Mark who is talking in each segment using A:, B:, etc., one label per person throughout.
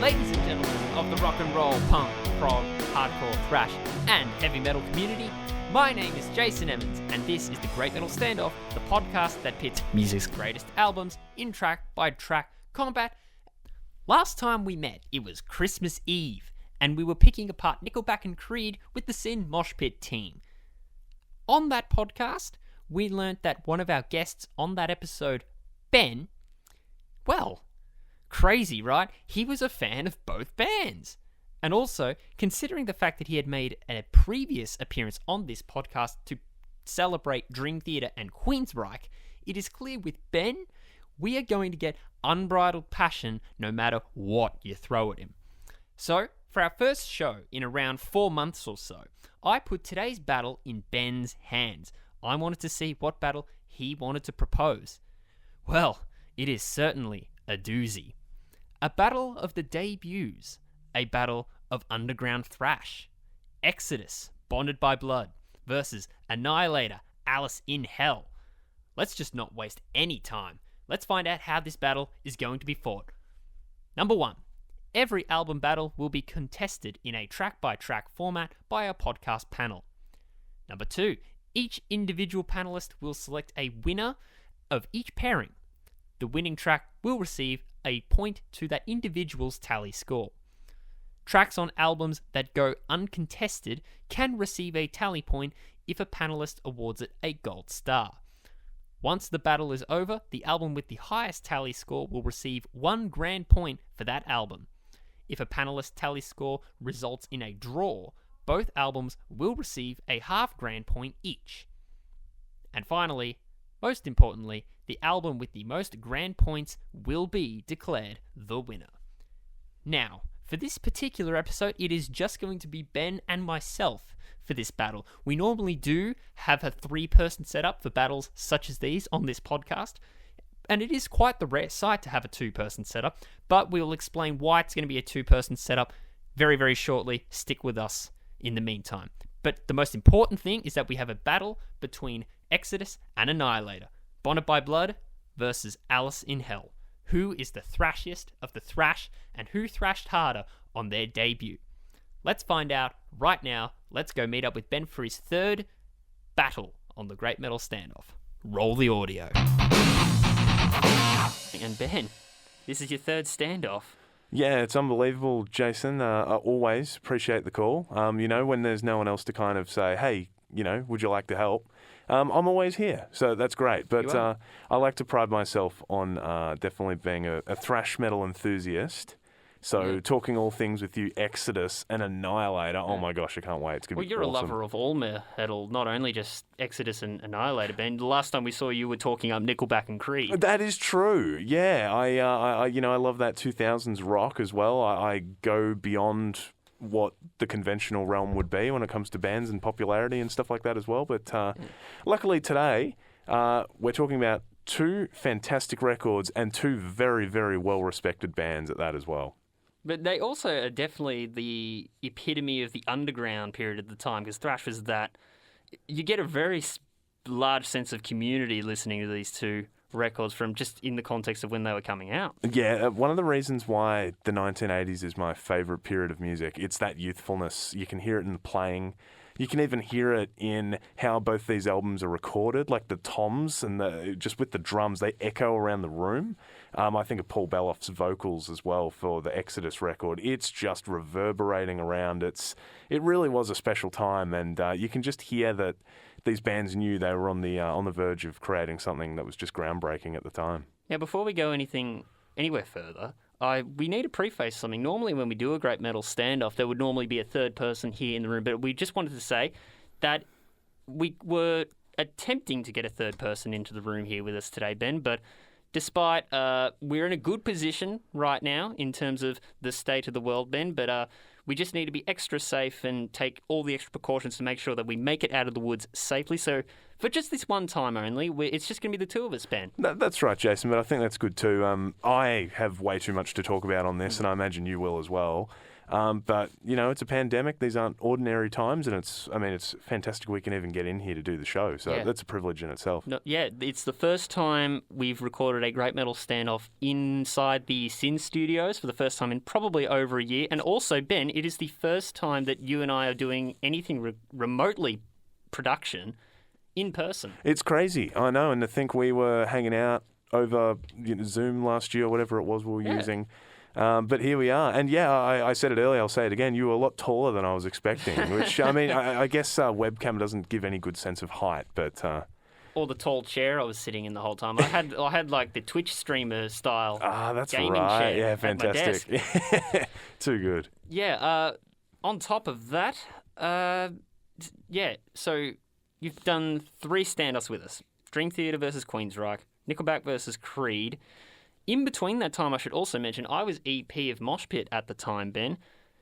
A: Ladies and gentlemen of the rock and roll, punk, prog, hardcore, thrash, and heavy metal community, my name is Jason Emmons, and this is the Great Metal Standoff, the podcast that pits music's greatest albums in track-by-track combat. Last time we met, it was Christmas Eve, and we were picking apart Nickelback and Creed with the Sin Mosh Pit team. On that podcast, we learnt that one of our guests on that episode, Ben, well, crazy, right? He was a fan of both bands. And also, considering the fact that he had made a previous appearance on this podcast to celebrate Dream Theater and Queensryche, it is clear with Ben, we are going to get unbridled passion no matter what you throw at him. So, for our first show in around 4 months or so, I put today's battle in Ben's hands. I wanted to see what battle he wanted to propose. Well, it is certainly a doozy. A battle of the debuts. A battle of underground thrash. Exodus, Bonded by Blood, versus Annihilator, Alice in Hell. Let's just not waste any time. Let's find out how this battle is going to be fought. Number 1. Every album battle will be contested in a track-by-track format by a podcast panel. Number 2. Each individual panelist will select a winner of each pairing. The winning track will receive a point to that individual's tally score. Tracks on albums that go uncontested can receive a tally point if a panelist awards it a gold star. Once the battle is over, the album with the highest tally score will receive 1 grand point for that album. If a panelist tally score results in a draw, both albums will receive a half grand point each. And finally, most importantly, the album with the most grand points will be declared the winner. Now, for this particular episode, it is just going to be Ben and myself for this battle. We normally do have a 3-person setup for battles such as these on this podcast, and it is quite the rare sight to have a 2-person setup, but we'll explain why it's going to be a 2-person setup very, very shortly. Stick with us in the meantime. But the most important thing is that we have a battle between Exodus and Annihilator. Bonded by Blood versus Alice in Hell. Who is the thrashiest of the thrash, and who thrashed harder on their debut? Let's find out right now. Let's go meet up with Ben for his third battle on the Great Metal Standoff. Roll the audio. And Ben, this is your third standoff.
B: Yeah, it's unbelievable, Jason. I always appreciate the call. When there's no one else to kind of say, hey, would you like to help? I'm always here, so that's great. But I like to pride myself on definitely being a thrash metal enthusiast. So talking all things with you, Exodus and Annihilator, oh my gosh, I can't wait. It's going to be awesome.
A: Well, you're a lover of all metal, not only just Exodus and Annihilator, Ben. The last time we saw you were talking up Nickelback and Creed.
B: That is true, yeah. I love that 2000s rock as well. I go beyond what the conventional realm would be when it comes to bands and popularity and stuff like that as well. But luckily today, we're talking about 2 fantastic records and 2 very, very well-respected bands at that as well.
A: But they also are definitely the epitome of the underground period at the time, because thrash was that. You get a very large sense of community listening to these 2 records from just in the context of when they were coming out.
B: Yeah, one of the reasons why the 1980s is my favourite period of music, it's that youthfulness. You can hear it in the playing. You can even hear it in how both these albums are recorded, like the toms and just with the drums, they echo around the room. I think of Paul Beloff's vocals as well for the Exodus record. It's just reverberating around. It really was a special time, and you can just hear that these bands knew they were on the verge of creating something that was just groundbreaking at the time.
A: Now, before we go anywhere further, we need to preface something. Normally, when we do a Great Metal Standoff, there would normally be a third person here in the room, but we just wanted to say that we were attempting to get a third person into the room here with us today, Ben, but despite we're in a good position right now in terms of the state of the world, Ben, but We just need to be extra safe and take all the extra precautions to make sure that we make it out of the woods safely. So for just this one time only, it's just going to be the two of us, Ben.
B: That's right, Jason, but I think that's good too. I have way too much to talk about on this, and I imagine you will as well. But, it's a pandemic. These aren't ordinary times, and it's fantastic we can even get in here to do the show. So that's a privilege in itself.
A: No, it's the first time we've recorded a Great Metal Standoff inside the Sin Studios for the first time in probably over a year. And also, Ben, it is the first time that you and I are doing anything remotely production in person.
B: It's crazy, I know, and to think we were hanging out over Zoom last year, whatever it was we were using. But here we are. And I said it earlier, I'll say it again, you were a lot taller than I was expecting, which, I guess webcam doesn't give any good sense of height, but...
A: Or the tall chair I was sitting in the whole time. I had like the Twitch streamer style
B: that's
A: gaming
B: right.
A: chair
B: Yeah,
A: at my desk.
B: fantastic. Too good.
A: Yeah, on top of that, so you've done 3 standoffs with us. Dream Theater versus Queensryche, Nickelback versus Creed. In between that time, I should also mention, I was EP of Mosh Pit at the time, Ben.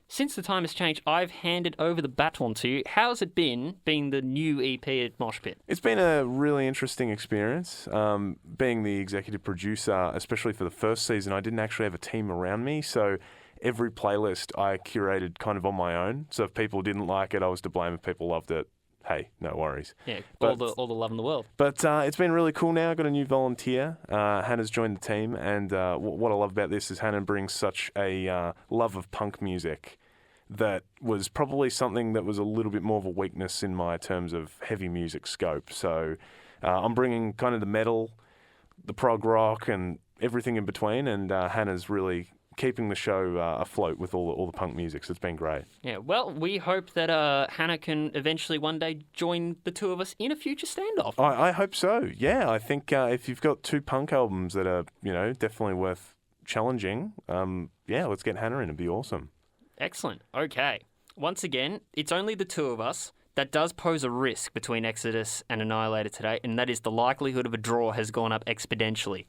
A: Since the time has changed, I've handed over the baton to you. How's it been being the new EP at Mosh Pit?
B: It's been a really interesting experience. Being the executive producer, especially for the first season, I didn't actually have a team around me, so every playlist I curated kind of on my own. So if people didn't like it, I was to blame. If people loved it, hey, no worries.
A: Yeah, all the love in the world.
B: But it's been really cool now. I've got a new volunteer. Hannah's joined the team, and what I love about this is Hannah brings such a love of punk music that was probably something that was a little bit more of a weakness in my terms of heavy music scope. So I'm bringing kind of the metal, the prog rock, and everything in between, and Hannah's really keeping the show afloat with all the punk music, so it's been great.
A: Yeah, well, we hope that Hannah can eventually one day join the two of us in a future standoff.
B: I hope so, yeah. I think if you've got 2 punk albums that are, definitely worth challenging, let's get Hannah in. It'd be awesome.
A: Excellent. Okay. Once again, it's only the two of us. That does pose a risk between Exodus and Annihilator today, and that is the likelihood of a draw has gone up exponentially.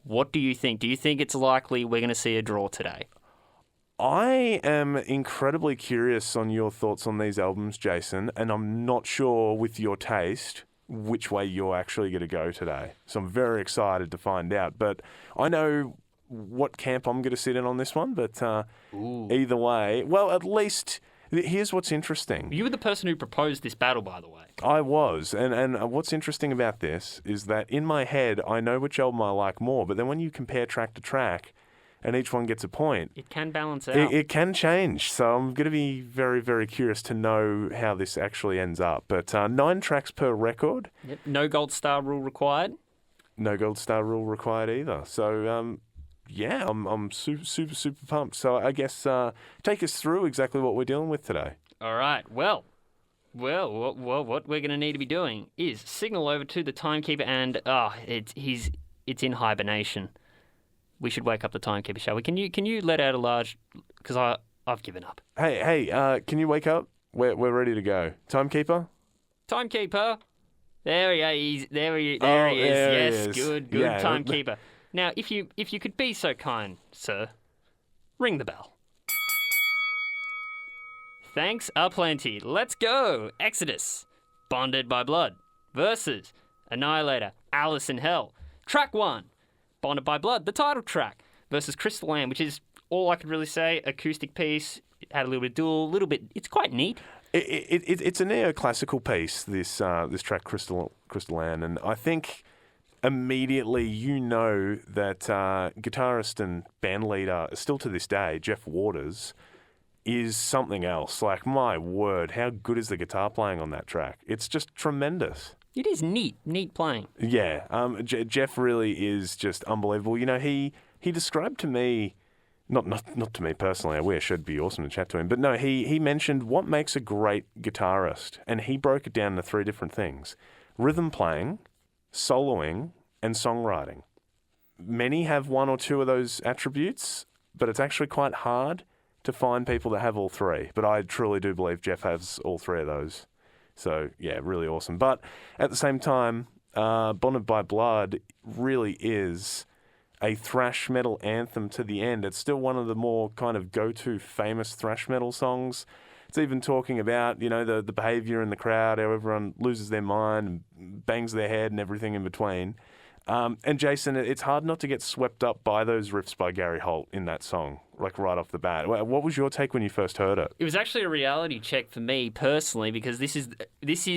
A: What do you think? Do you think it's likely we're going to see a draw today?
B: I am incredibly curious on your thoughts on these albums, Jason, and I'm not sure with your taste which way you're actually going to go today. So I'm very excited to find out. But I know what camp I'm going to sit in on this one, but either way, well, at least... Here's what's interesting.
A: You were the person who proposed this battle, by the way.
B: I was. And what's interesting about this is that in my head, I know which album I like more. But then when you compare track to track and each one gets a point...
A: It can balance out.
B: It can change. So I'm going to be very, very curious to know how this actually ends up. But 9 tracks per record.
A: Yep. No gold star rule required.
B: No gold star rule required either. So... I'm super, super, super pumped. So I guess take us through exactly what we're dealing with today.
A: All right. Well, what we're going to need to be doing is signal over to the timekeeper, and it's in hibernation. We should wake up the timekeeper, shall we? Can you let out a large? Because I've given up.
B: Hey, can you wake up? We're ready to go. Timekeeper.
A: Timekeeper. There he is. There he is. Yes, good,
B: yeah,
A: timekeeper. Now, if you could be so kind, sir, ring the bell. Thanks aplenty. Let's go. Exodus, Bonded by Blood, versus Annihilator, Alice in Hell. Track 1, Bonded by Blood, the title track, versus Crystal Land, which is all I could really say. Acoustic piece, it had a little bit of dual, a little bit. It's quite neat.
B: It's a neoclassical piece. This track, Crystal Land, and I think. Immediately, that guitarist and band leader, still to this day, Jeff Waters, is something else. Like, my word, how good is the guitar playing on that track? It's just tremendous.
A: It is neat playing.
B: Yeah, Jeff really is just unbelievable. He described to me, not to me personally, I wish, it'd be awesome to chat to him, but no, he mentioned what makes a great guitarist, and he broke it down to 3 different things. Rhythm playing, soloing, and songwriting. Many have 1 or 2 of those attributes, but it's actually quite hard to find people that have all 3. But I truly do believe Jeff has all 3 of those. So, yeah, really awesome. But at the same time, Bonded by Blood really is a thrash metal anthem to the end. It's still one of the more kind of go-to famous thrash metal songs. It's even talking about, the behaviour in the crowd, how everyone loses their mind and bangs their head and everything in between. And Jason, it's hard not to get swept up by those riffs by Gary Holt in that song, like right off the bat. What was your take when you first heard it?
A: It was actually a reality check for me personally, because this is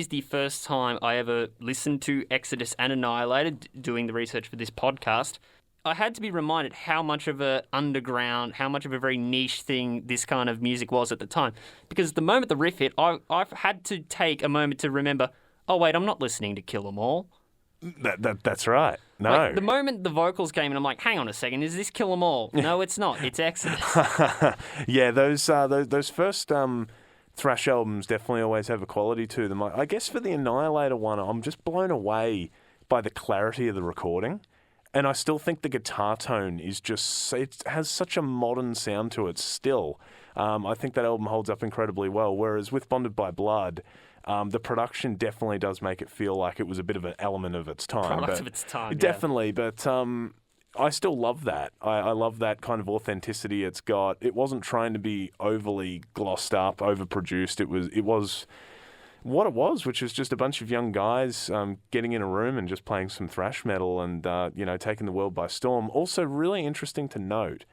A: the first time I ever listened to Exodus and Annihilator doing the research for this podcast. I had to be reminded how much of a underground, how much of a very niche thing this kind of music was at the time. Because the moment the riff hit, I've had to take a moment to remember, oh wait, I'm not listening to Kill 'Em All.
B: That's right. No.
A: Like, the moment the vocals came in, I'm like, hang on a second, is this Kill 'Em All? No, it's not. It's Exodus.
B: Yeah, those first thrash albums definitely always have a quality to them. I guess for the Annihilator one, I'm just blown away by the clarity of the recording. And I still think the guitar tone is it has such a modern sound to it still. I think that album holds up incredibly well. Whereas with Bonded by Blood, the production definitely does make it feel like it was a bit of an element of its time.
A: Product of its time,
B: definitely, but I still love that. I love that kind of authenticity it's got. It wasn't trying to be overly glossed up, overproduced. It was what it was, which was just a bunch of young guys getting in a room and just playing some thrash metal and taking the world by storm. Also, really interesting to note,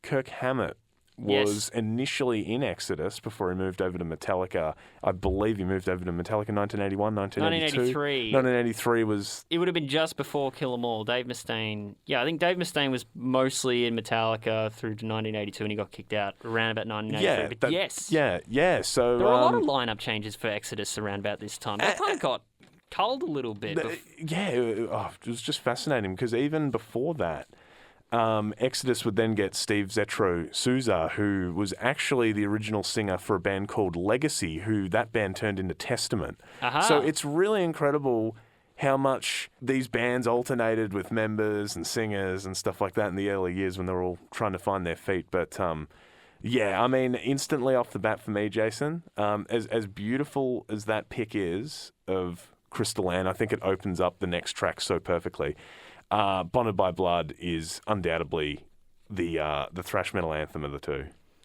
B: Kirk Hammett was initially in Exodus before he moved over to Metallica. I believe he moved over to Metallica in 1981, 1982.
A: 1983.
B: 1983 was...
A: It would have been just before Kill 'Em All. Dave Mustaine... Yeah, I think Dave Mustaine was mostly in Metallica through to 1982 and he got kicked out around about 1983.
B: Yeah. So
A: there were a lot of lineup changes for Exodus around about this time. They kind of got culled a little bit.
B: It was just fascinating because even before that, Exodus would then get Steve Zetro Souza, who was actually the original singer for a band called Legacy, who that band turned into Testament.
A: Aha.
B: So it's really incredible how much these bands alternated with members and singers and stuff like that in the early years when they were all trying to find their feet. But instantly off the bat for me, Jason, as beautiful as that pick is of Crystal Ann, I think it opens up the next track so perfectly. Bonded by Blood is undoubtedly the thrash metal anthem of the two.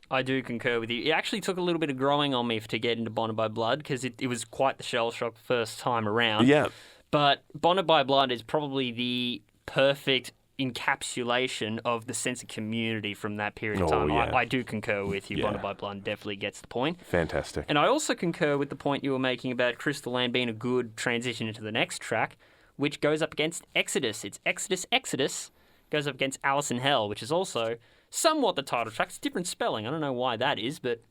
A: I do concur with you. It actually took a little bit of growing on me to get into Bonded by Blood because it was quite the shell shock first time around.
B: Yeah.
A: But Bonded by Blood is probably the perfect encapsulation of the sense of community from that period of time.
B: Yeah.
A: I do concur with you.
B: Yeah.
A: Bonded by Blood definitely gets the point.
B: Fantastic.
A: And I also concur with the point you were making about Crystal Ann being a good transition into the next track, which goes up against Exodus. It's Exodus, goes up against Alice in Hell, which is also somewhat the title track. It's different spelling. I don't know why that is, but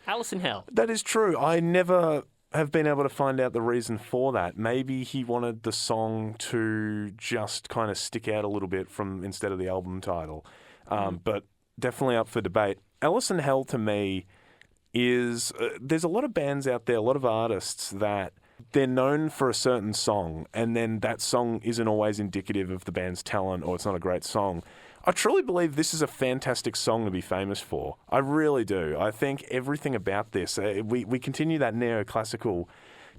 A: Alice in Hell.
B: That is true. I never have been able to find out the reason for that. Maybe he wanted the song to just kind of stick out a little bit from instead of the album title. But definitely up for debate. Alice in Hell to me is... there's a lot of bands out there, a lot of artists that they're known for a certain song, and then that song isn't always indicative of the band's talent or it's not a great song. I truly believe this is a fantastic song to be famous for. I really do. I think everything about this, we continue that neoclassical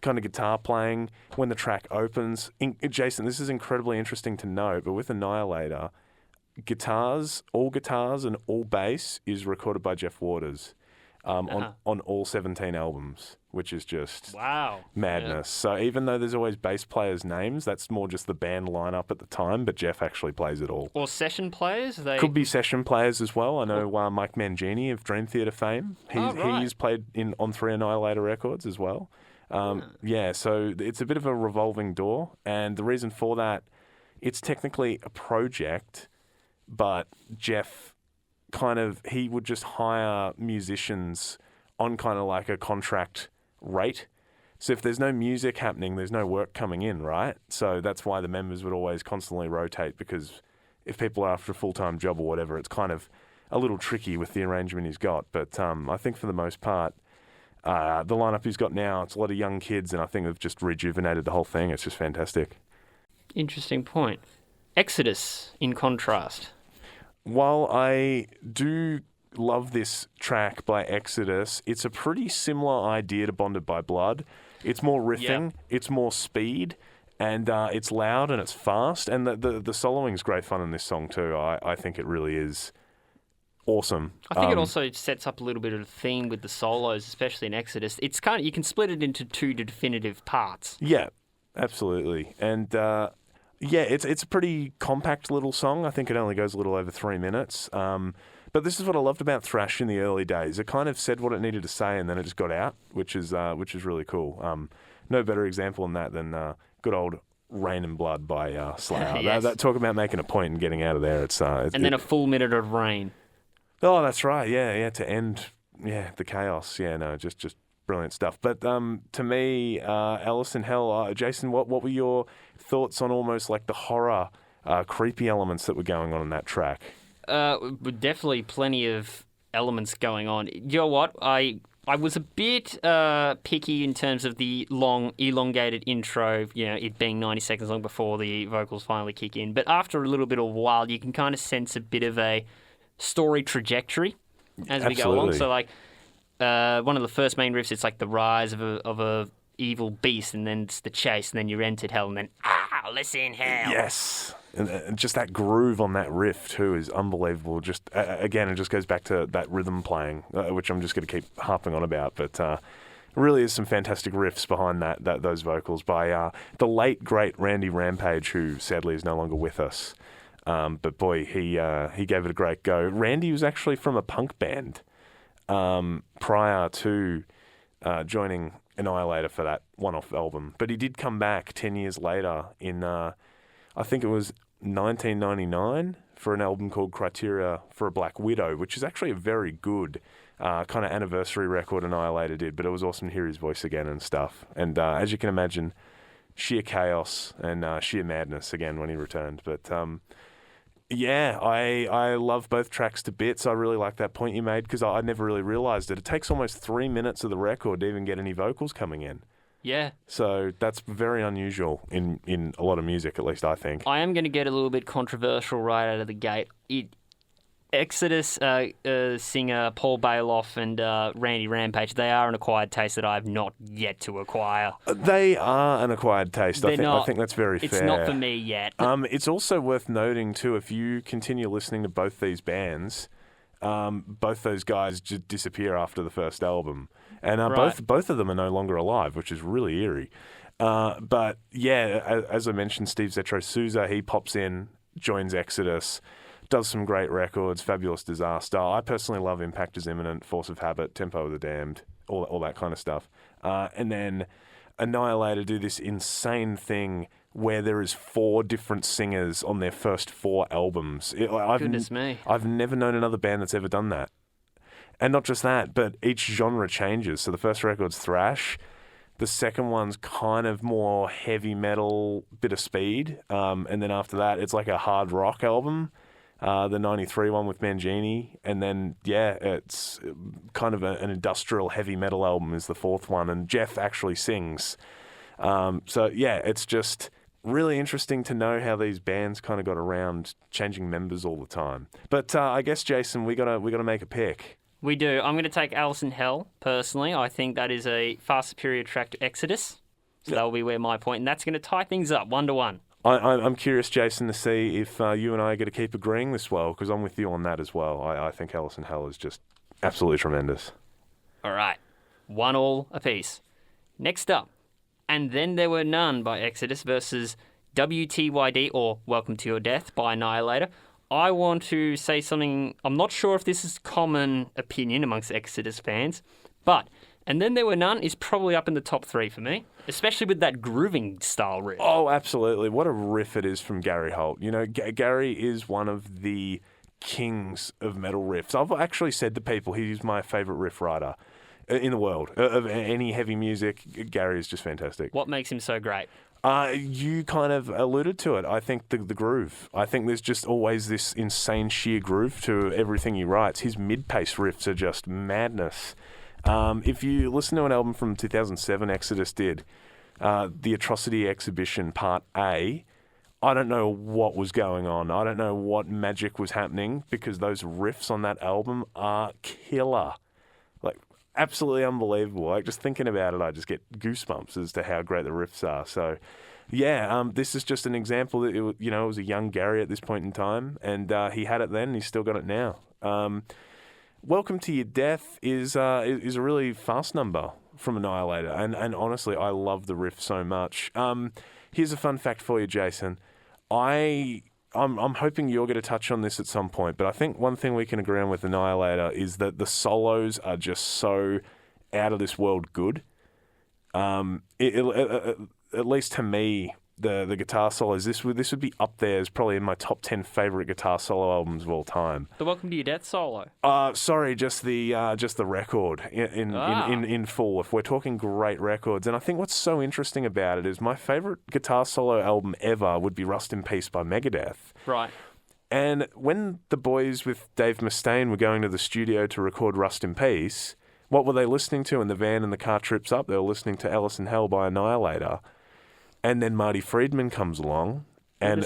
B: kind of guitar playing when the track opens. Jason, this is incredibly interesting to know, but with Annihilator, all guitars and all bass is recorded by Jeff Waters. On all 17 albums, which is just madness. Yeah. So even though there's always bass players' names, that's more just the band lineup at the time, but Jeff actually plays it all.
A: Or session players?
B: Could be session players as well. I know Mike Mangini of Dream Theater fame. He's played on 3 Annihilator records as well. So it's a bit of a revolving door, and the reason for that, it's technically a project, but Jeff... he would just hire musicians on kind of like a contract rate. So if there's no music happening, there's no work coming in, right? So that's why the members would always constantly rotate, because if people are after a full-time job or whatever, it's kind of a little tricky with the arrangement he's got. But I think for the most part, the lineup he's got now, it's a lot of young kids, and I think they've just rejuvenated the whole thing. It's just fantastic.
A: Interesting point. Exodus, in contrast.
B: While I do love this track by Exodus, it's a pretty similar idea to Bonded by Blood. It's more riffing, it's more speed, And it's loud and it's fast, and the soloing's great fun in this song too. I think it really is awesome.
A: I think it also sets up a little bit of a theme with the solos, especially in Exodus. It's kind of, you can split it into two definitive parts.
B: Yeah, absolutely. And it's a pretty compact little song. I think it only goes a little over 3 minutes. But this is what I loved about thrash in the early days. It kind of said what it needed to say, and then it just got out, which is really cool. No better example than that than good old Rain and Blood by Slayer.
A: Yes.
B: That talk about making a point and getting out of there.
A: And then a full minute of rain.
B: Oh, that's right. Yeah, to end the chaos. Yeah, no, just brilliant stuff. But to me, Alice in Hell, Jason, what were your thoughts on almost like the horror, creepy elements that were going on in that track?
A: Definitely plenty of elements going on. You know what? I was a bit picky in terms of the long, elongated intro, it being 90 seconds long before the vocals finally kick in. But after a little bit of a while, you can kind of sense a bit of a story trajectory as we go along. So, like, one of the first main riffs, it's like the rise of a evil beast, and then it's the chase, and then you're entered hell, and then, listen hell.
B: Yes. And just that groove on that riff, too, is unbelievable. Just again, it just goes back to that rhythm playing, which I'm just going to keep harping on about. But really is some fantastic riffs behind those vocals by the late, great Randy Rampage, who sadly is no longer with us. But boy, he gave it a great go. Randy was actually from a punk band prior to joining Annihilator for that one-off album. But he did come back 10 years later in, I think it was 1999, for an album called Criteria for a Black Widow, which is actually a very good kind of anniversary record Annihilator did. But it was awesome to hear his voice again and stuff. And as you can imagine, sheer chaos and sheer madness again when he returned. But I love both tracks to bits. I really like that point you made, because I never really realised it. It takes almost 3 minutes of the record to even get any vocals coming in.
A: Yeah.
B: So that's very unusual in a lot of music, at least I think.
A: I am going to get a little bit controversial right out of the gate. Exodus singer Paul Bailoff and Randy Rampage, they are an acquired taste that I have not yet to acquire.
B: They are an acquired taste. I think that's very fair.
A: It's not for me yet.
B: It's also worth noting, too, if you continue listening to both these bands, both those guys just disappear after the first album. And
A: right.
B: both of them are no longer alive, which is really eerie. But, yeah, as I mentioned, Steve Zetro Souza, he pops in, joins Exodus, does some great records, Fabulous Disaster. I personally love Impact is Imminent, Force of Habit, Tempo of the Damned, all that kind of stuff. And then Annihilator do this insane thing where there is 4 different singers on their first 4 albums.
A: Goodness me.
B: I've never known another band that's ever done that. And not just that, but each genre changes. So the first record's thrash. The second one's kind of more heavy metal, bit of speed. And then after that, it's like a hard rock album. The 93 one with Mangini. And then, it's kind of an industrial heavy metal album is the 4th one. And Jeff actually sings. It's just really interesting to know how these bands kind of got around changing members all the time. But I guess, Jason, we gotta make a pick.
A: We do. I'm going to take Alice in Hell, personally. I think that is a far superior track to Exodus. So that will be where my point. And that's going to tie things up 1-1.
B: I'm curious, Jason, to see if you and I are going to keep agreeing this well, because I'm with you on that as well. I think Alice in Hell is just absolutely tremendous.
A: All right. 1-1 apiece. Next up, And Then There Were None by Exodus versus WTYD, or Welcome to Your Death by Annihilator. I want to say something. I'm not sure if this is common opinion amongst Exodus fans, but And Then There Were None is probably up in the top 3 for me, especially with that grooving style riff.
B: Oh, absolutely. What a riff it is from Gary Holt. You know, Gary is one of the kings of metal riffs. I've actually said to people he's my favourite riff writer in the world. Of any heavy music, Gary is just fantastic.
A: What makes him so great?
B: You kind of alluded to it. I think the groove. I think there's just always this insane sheer groove to everything he writes. His mid-pace riffs are just madness. If you listen to an album from 2007 Exodus did, The Atrocity Exhibition Part A, I don't know what was going on. I don't know what magic was happening, because those riffs on that album are killer. Like, absolutely unbelievable. Like, just thinking about it, I just get goosebumps as to how great the riffs are. So, This is just an example that it was a young Gary at this point in time, and he had it then, and he's still got it now. Welcome to Your Death is a really fast number from Annihilator, and honestly, I love the riff so much. Here's a fun fact for you, Jason. I'm hoping you're going to touch on this at some point, but I think one thing we can agree on with Annihilator is that the solos are just so out of this world good. At least to me, the guitar solos, this would be up there as probably in my top 10 favorite guitar solo albums of all time.
A: The Welcome to Your Death solo.
B: Sorry, just the record in full. If we're talking great records, and I think what's so interesting about it is my favorite guitar solo album ever would be Rust in Peace by Megadeth.
A: Right.
B: And when the boys with Dave Mustaine were going to the studio to record Rust in Peace, what were they listening to in the van and the car trips up? They were listening to Alice in Hell by Annihilator. And then Marty Friedman comes along and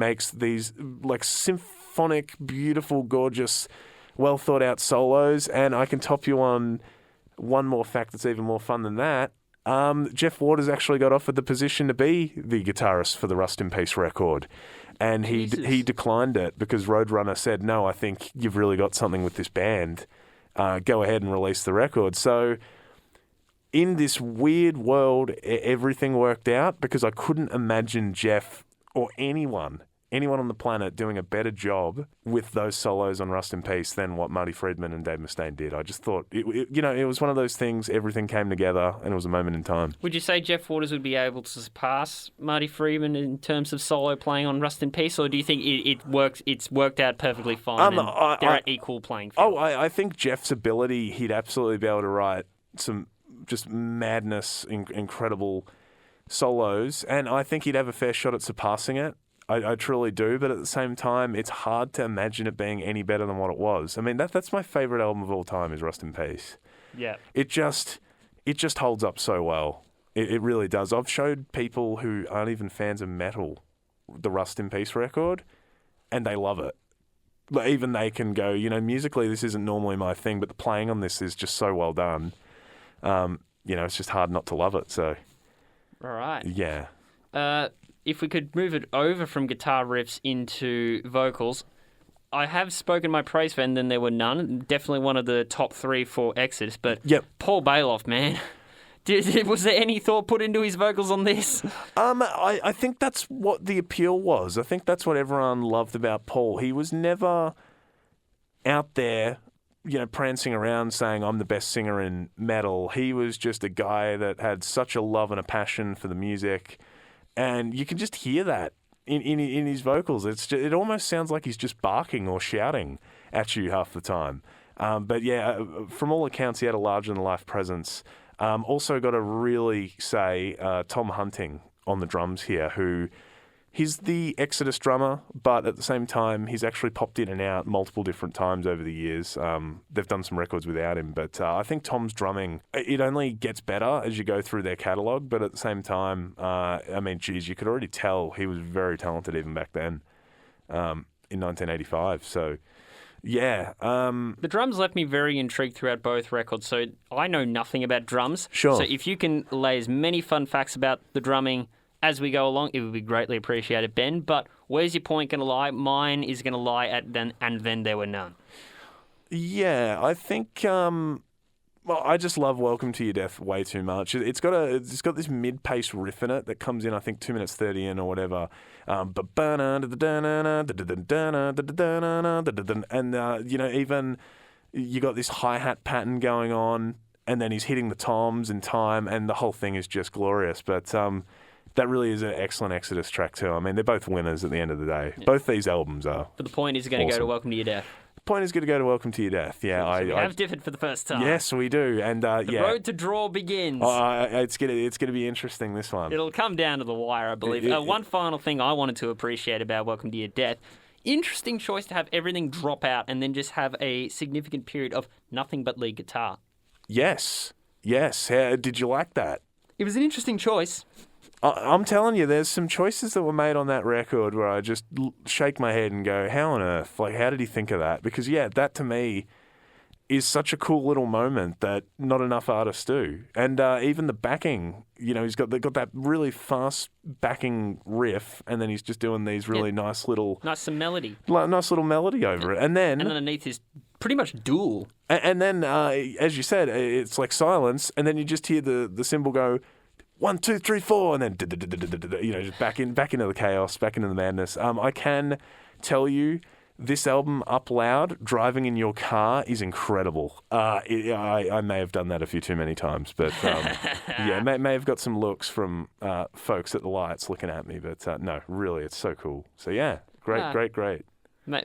B: makes these like symphonic, beautiful, gorgeous, well thought out solos. And I can top you on one more fact that's even more fun than that. Jeff Waters actually got offered the position to be the guitarist for the Rust in Peace record. And he declined it because Roadrunner said, no, I think you've really got something with this band. Go ahead and release the record. So in this weird world, everything worked out because I couldn't imagine Jeff or anyone on the planet doing a better job with those solos on Rust in Peace than what Marty Friedman and Dave Mustaine did. I just thought, it was one of those things, everything came together and it was a moment in time.
A: Would you say Jeff Waters would be able to surpass Marty Friedman in terms of solo playing on Rust in Peace, or do you think it's worked out perfectly fine and they're at equal playing field?
B: I think Jeff's ability, he'd absolutely be able to write some just madness, incredible solos, and I think he'd have a fair shot at surpassing it. I truly do, but at the same time, it's hard to imagine it being any better than what it was. I mean, that's my favourite album of all time is Rust in Peace.
A: Yeah.
B: It just holds up so well. It really does. I've showed people who aren't even fans of metal the Rust in Peace record, and they love it. But even they can go, musically this isn't normally my thing, but the playing on this is just so well done. It's just hard not to love it. So,
A: all right.
B: Yeah.
A: If we could move it over from guitar riffs into vocals, I have spoken my praise for And Then There Were None. Definitely one of the top 3 for Exodus. But
B: yep.
A: Paul Bailoff, man. Was there any thought put into his vocals on this?
B: I think that's what the appeal was. I think that's what everyone loved about Paul. He was never out there, prancing around saying, I'm the best singer in metal. He was just a guy that had such a love and a passion for the music. And you can just hear that in his vocals. It almost sounds like he's just barking or shouting at you half the time. But yeah, from all accounts, he had a larger-than-life presence. Also got to really say Tom Hunting on the drums here, who he's the Exodus drummer, but at the same time, he's actually popped in and out multiple different times over the years. They've done some records without him, but I think Tom's drumming, it only gets better as you go through their catalogue, but at the same time, you could already tell he was very talented even back then in 1985, so... Yeah.
A: The drums left me very intrigued throughout both records, so I know nothing about drums.
B: Sure.
A: So if you can lay as many fun facts about the drumming as we go along, it would be greatly appreciated, Ben. But where's your point going to lie? Mine is going to lie at then And Then There Were None.
B: Yeah, I think... I just love Welcome to Your Death way too much. It's got this mid-pace riff in it that comes in, I think, 2 minutes 30 in or whatever. And even you got this hi-hat pattern going on, and then he's hitting the toms in time, and the whole thing is just glorious. But that really is an excellent Exodus track too. I mean, they're both winners at the end of the day. Yeah. Both these albums are.
A: But the point is going to go to Welcome to Your Death.
B: Point is going to go to Welcome to Your Death. Yeah,
A: so we have differed for the first time.
B: Yes, we do, and
A: the road to draw begins.
B: It's gonna be interesting, this one.
A: It'll come down to the wire, I believe. One final thing I wanted to appreciate about Welcome to Your Death: interesting choice to have everything drop out and then just have a significant period of nothing but lead guitar.
B: Yes. Did you like that?
A: It was an interesting choice.
B: I'm telling you, there's some choices that were made on that record where I just shake my head and go, how on earth? Like, how did he think of that? Because, yeah, that to me, is such a cool little moment that not enough artists do. And even the backing, they've got that really fast backing riff, and then he's just doing these really nice little
A: melody,
B: nice little melody over it, and then
A: underneath is pretty much dual.
B: And then, as you said, it's like silence, and then you just hear the cymbal go 1, 2, 3, 4, and then just back into the chaos, back into the madness. I can tell you, this album, Up Loud, driving in your car is incredible. I may have done that a few too many times, but may have got some looks from folks at the lights looking at me, but no, really, it's so cool. So yeah, great.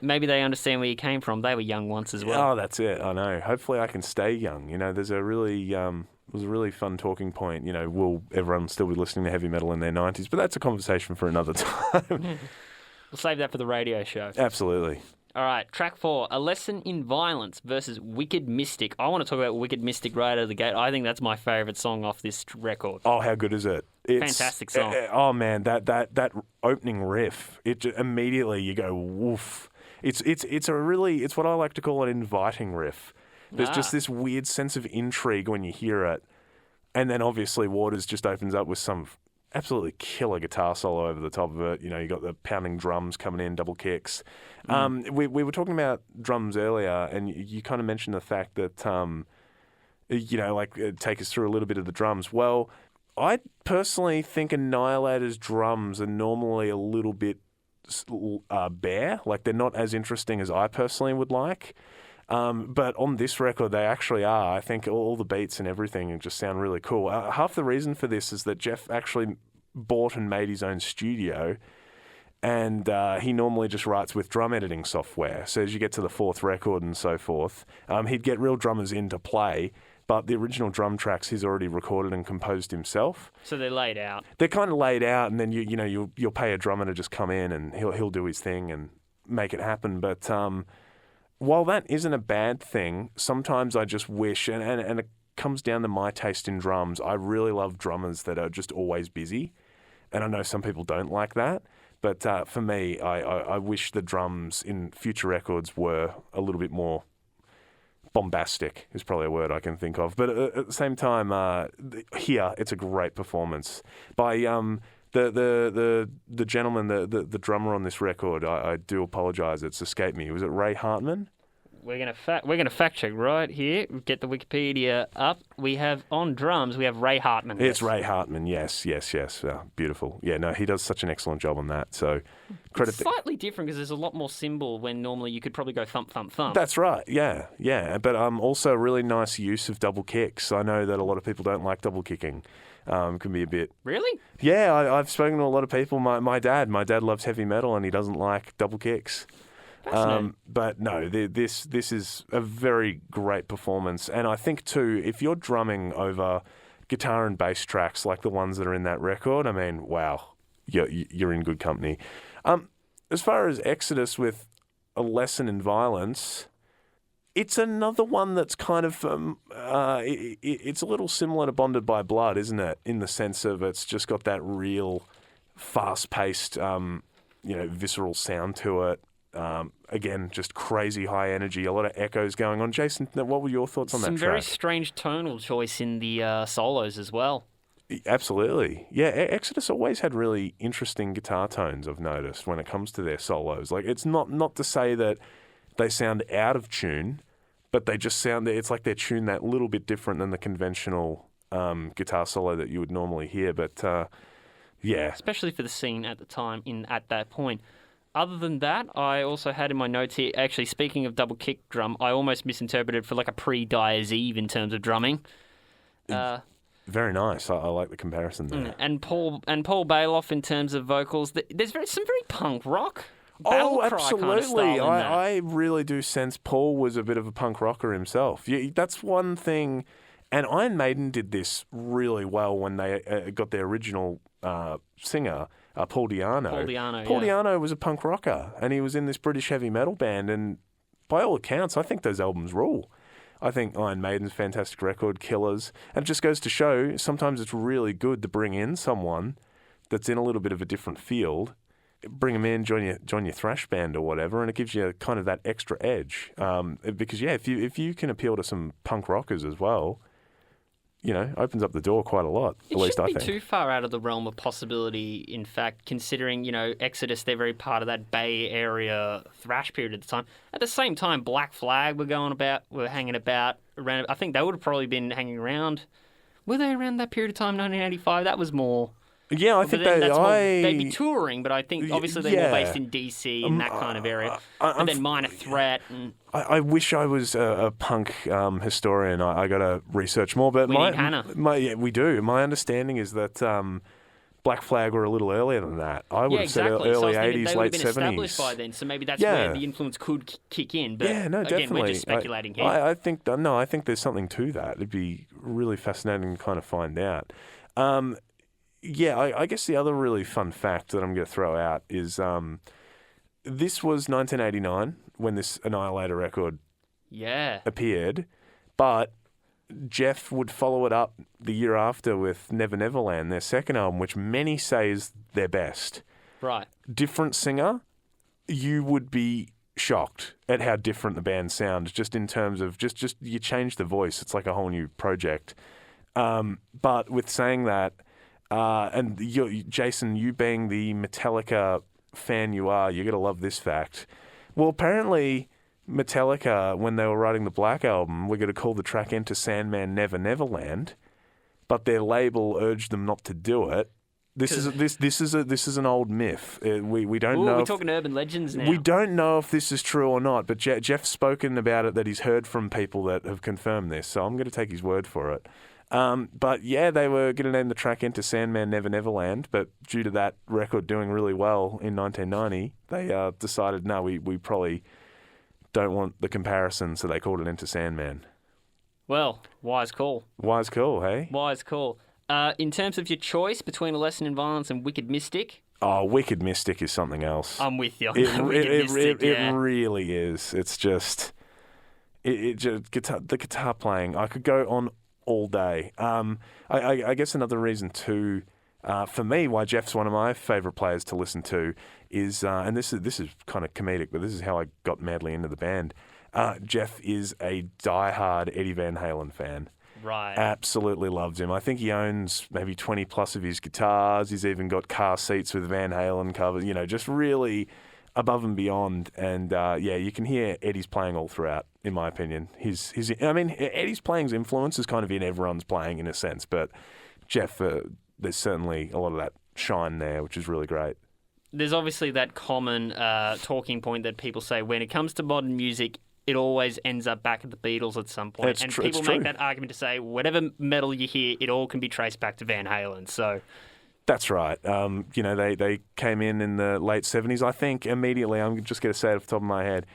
A: Maybe they understand where you came from. They were young once as well.
B: Oh, that's it. I know. Hopefully I can stay young. There's a really... It was a really fun talking point. Will everyone still be listening to heavy metal in their 90s? But that's a conversation for another time.
A: We'll save that for the radio show.
B: Absolutely.
A: All right, track 4, A Lesson in Violence versus Wicked Mystic. I want to talk about Wicked Mystic right out of the gate. I think that's my favourite song off this record.
B: Oh, how good is it? It's
A: fantastic song.
B: Oh, man, that opening riff, immediately you go, woof. It's what I like to call an inviting riff. There's just this weird sense of intrigue when you hear it. And then obviously Waters just opens up with some absolutely killer guitar solo over the top of it. You got the pounding drums coming in, double kicks. We were talking about drums earlier, and you kind of mentioned the fact that, take us through a little bit of the drums. Well, I personally think Annihilator's drums are normally a little bit bare. Like, they're not as interesting as I personally would like. But on this record, they actually are. I think all the beats and everything just sound really cool. Half the reason for this is that Jeff actually bought and made his own studio, and he normally just writes with drum editing software. So as you get to the 4th record and so forth, he'd get real drummers in to play, but the original drum tracks he's already recorded and composed himself.
A: So they're laid out. They're
B: kind of laid out, and then you'll pay a drummer to just come in and he'll do his thing and make it happen. But while that isn't a bad thing, sometimes I just wish, and it comes down to my taste in drums, I really love drummers that are just always busy. And I know some people don't like that, but for me, I wish the drums in future records were a little bit more bombastic, is probably a word I can think of. But at the same time, here, it's a great performance by... The gentleman, the drummer on this record, I do apologise, it's escaped me. Was it Ray Hartman?
A: We're gonna fact check right here. Get the Wikipedia up. We have on drums. We have Ray Hartman.
B: It's Ray Hartman. Yes. Beautiful. Yeah. No, he does such an excellent job on that. So credit.
A: It's slightly different because there's a lot more cymbal when normally you could probably go thump thump thump.
B: That's right. Yeah. But also really nice use of double kicks. I know that a lot of people don't like double kicking. Can be a bit...
A: Really?
B: Yeah, I've spoken to a lot of people. My dad loves heavy metal and he doesn't like double kicks. But no, this is a very great performance. And I think too, if you're drumming over guitar and bass tracks like the ones that are in that record, I mean, wow, you're in good company. As far as Exodus with A Lesson in Violence... It's another one that's kind of, it's a little similar to Bonded by Blood, isn't it? In the sense of it's just got that real fast-paced, visceral sound to it. Again, just crazy high energy, a lot of echoes going on. Jason, what were your thoughts on that track?
A: Some very strange tonal choice in the solos as well.
B: Absolutely. Yeah, Exodus always had really interesting guitar tones, I've noticed, when it comes to their solos. Like, it's not to say that they sound out of tune, but they just sound, it's like they're tuned that little bit different than the conventional guitar solo that you would normally hear. But yeah.
A: Especially for the scene at the time, at that point. Other than that, I also had in my notes here, actually, speaking of double kick drum, I almost misinterpreted for like a pre-Dyer's Eve in terms of drumming.
B: Very nice. I like the comparison there.
A: And Paul Bailoff in terms of vocals. There's some very punk rock.
B: Oh, absolutely.
A: Kind of
B: I really do sense Paul was a bit of a punk rocker himself. Yeah, that's one thing. And Iron Maiden did this really well when they got their original singer, Paul Di'Anno. Paul Di'Anno was a punk rocker, and he was in this British heavy metal band. And by all accounts, I think those albums rule. I think Iron Maiden's a fantastic record, Killers. And it just goes to show sometimes it's really good to bring in someone that's in a little bit of a different field bring them in, join your thrash band or whatever, and it gives you kind of that extra edge. Because if you can appeal to some punk rockers as well, opens up the door quite a lot. At least I think.
A: It shouldn't be too far out of the realm of possibility. In fact, considering Exodus, they're very part of that Bay Area thrash period at the time. At the same time, Black Flag were hanging about around. I think they would have probably been hanging around. Were they around that period of time, 1985? That was more.
B: Yeah, I think
A: they'd be touring, but I think obviously they're more based in DC and that kind of area. But then Minor Threat. And
B: I wish I was a punk historian. I got to research more. But
A: we need Hannah.
B: We do. My understanding is that Black Flag were a little earlier than that. I would have said early 80s, late 70s.
A: They would have been established by then, so maybe that's where the influence could kick in. But
B: no,
A: again,
B: definitely.
A: We're just speculating here.
B: I think there's something to that. It'd be really fascinating to kind of find out. I guess the other really fun fact that I'm going to throw out is this was 1989 when this Annihilator record appeared, but Jeff would follow it up the year after with Never Neverland, their second album, which many say is their best.
A: Right.
B: Different singer, you would be shocked at how different the band sounds, just in terms of just you change the voice. It's like a whole new project. But with saying that, and Jason, you being the Metallica fan you're going to love this fact. Well, apparently Metallica, when they were writing the Black Album, were going to call the track Enter Sandman Never Neverland, but their label urged them not to do it. This is an old myth. We don't know.
A: We're talking urban legends now.
B: We don't know if this is true or not, but Jeff's spoken about it, that he's heard from people that have confirmed this, so I'm going to take his word for it. But yeah, they were going to name the track Enter Sandman Never Neverland, but due to that record doing really well in 1990, they decided, no, we probably don't want the comparison, so they called it Enter Sandman.
A: Well, wise call.
B: Wise call, hey?
A: Wise call. In terms of your choice between A Lesson in Violence and Wicked Mystic?
B: Oh, Wicked Mystic is something else.
A: I'm with you.
B: It really is. It's just... the guitar playing, I could go on all day. I guess another reason too, for me, why Jeff's one of my favourite players to listen to is, and this is kind of comedic, but this is how I got madly into the band. Jeff is a diehard Eddie Van Halen fan.
A: Right.
B: Absolutely loves him. I think he owns maybe 20 plus of his guitars. He's even got car seats with Van Halen covers. Just really above and beyond. And you can hear Eddie's playing all throughout, in my opinion. Eddie's playing's influence is kind of in everyone's playing in a sense, but Jeff, there's certainly a lot of that shine there, which is really great.
A: There's obviously that common talking point that people say when it comes to modern music, it always ends up back at the Beatles at some point. People make that argument to say whatever metal you hear, it all can be traced back to Van Halen. So.
B: That's right. They came in the late 70s. I think immediately, I'm just going to say it off the top of my head,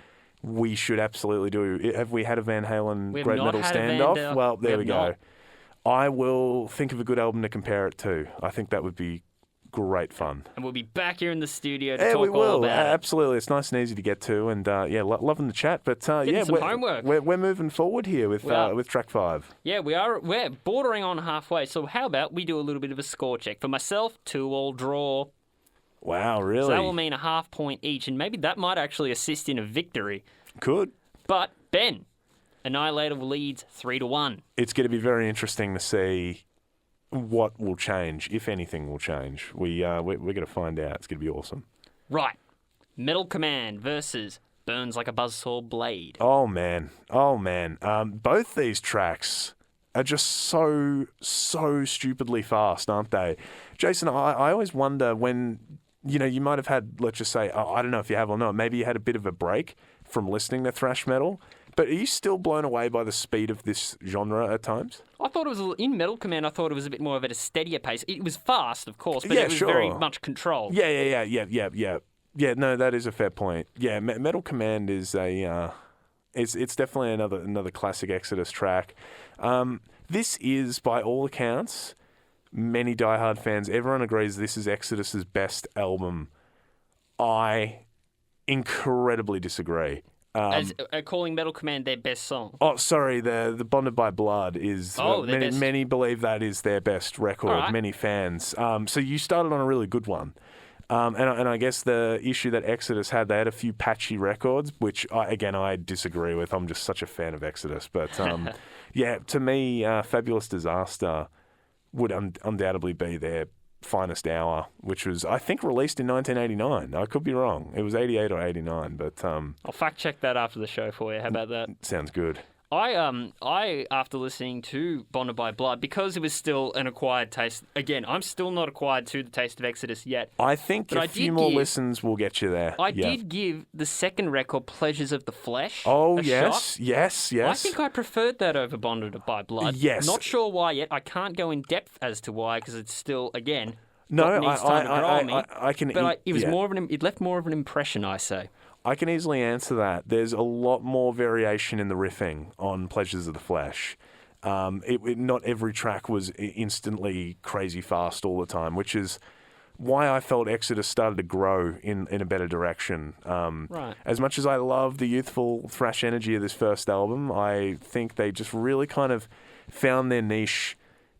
B: we should absolutely do. Have we had a Van Halen Great Metal Standoff? Well, there we go. I will think of a good album to compare it to. I think that would be great fun.
A: And we'll be back here in the studio to talk all about it.
B: Absolutely. It's nice and easy to get to, and loving the chat. But some
A: homework.
B: We're moving forward here with track 5.
A: Yeah, we are. We're bordering on halfway. So how about we do a little bit of a score check? For myself, 2-2 draw.
B: Wow, really?
A: So that will mean a half point each, and maybe that might actually assist in a victory.
B: Could.
A: But Ben, Annihilator leads 3-1.
B: It's going to be very interesting to see what will change, if anything will change. We're going to find out. It's going to be awesome.
A: Right. Metal Command versus Burns Like a Buzzsaw Blade.
B: Oh, man. Both these tracks are just so stupidly fast, aren't they? Jason, I always wonder when, you might have had, let's just say, I don't know if you have or not, maybe you had a bit of a break from listening to thrash metal. But are you still blown away by the speed of this genre at times?
A: I thought it was, in Metal Command, I thought it was a bit more of at a steadier pace. It was fast, of course, but it was very much controlled.
B: Yeah. Yeah, no, that is a fair point. Yeah, Metal Command is it's definitely another classic Exodus track. This is, by all accounts, many diehard fans, everyone agrees this is Exodus's best album. I incredibly disagree.
A: As calling Metal Command their best song.
B: Oh, sorry, the Bonded by Blood is... many believe that is their best record, many fans. So you started on a really good one. And I guess the issue that Exodus had, they had a few patchy records, which I disagree with. I'm just such a fan of Exodus. But yeah, to me, Fabulous Disaster would undoubtedly be their finest hour, which was, I think, released in 1989. I could be wrong. It was 88 or 89, but...
A: I'll fact check that after the show for you. How about that?
B: Sounds good.
A: I after listening to Bonded by Blood, because it was still an acquired taste. Again, I'm still not acquired to the taste of Exodus yet.
B: I think a few more listens will get you there.
A: I did give the second record, Pleasures of the Flesh.
B: Oh,
A: a
B: yes,
A: shot.
B: yes.
A: I think I preferred that over Bonded by Blood.
B: Yes.
A: Not sure why yet. I can't go in depth as to why, because it's still, again,
B: no,
A: needs time to grow on me.
B: I can.
A: But it was more of it left more of an impression, I say.
B: I can easily answer that. There's a lot more variation in the riffing on Pleasures of the Flesh. Not every track was instantly crazy fast all the time, which is why I felt Exodus started to grow in a better direction.
A: Right.
B: As much as I love the youthful thrash energy of this first album, I think they just really kind of found their niche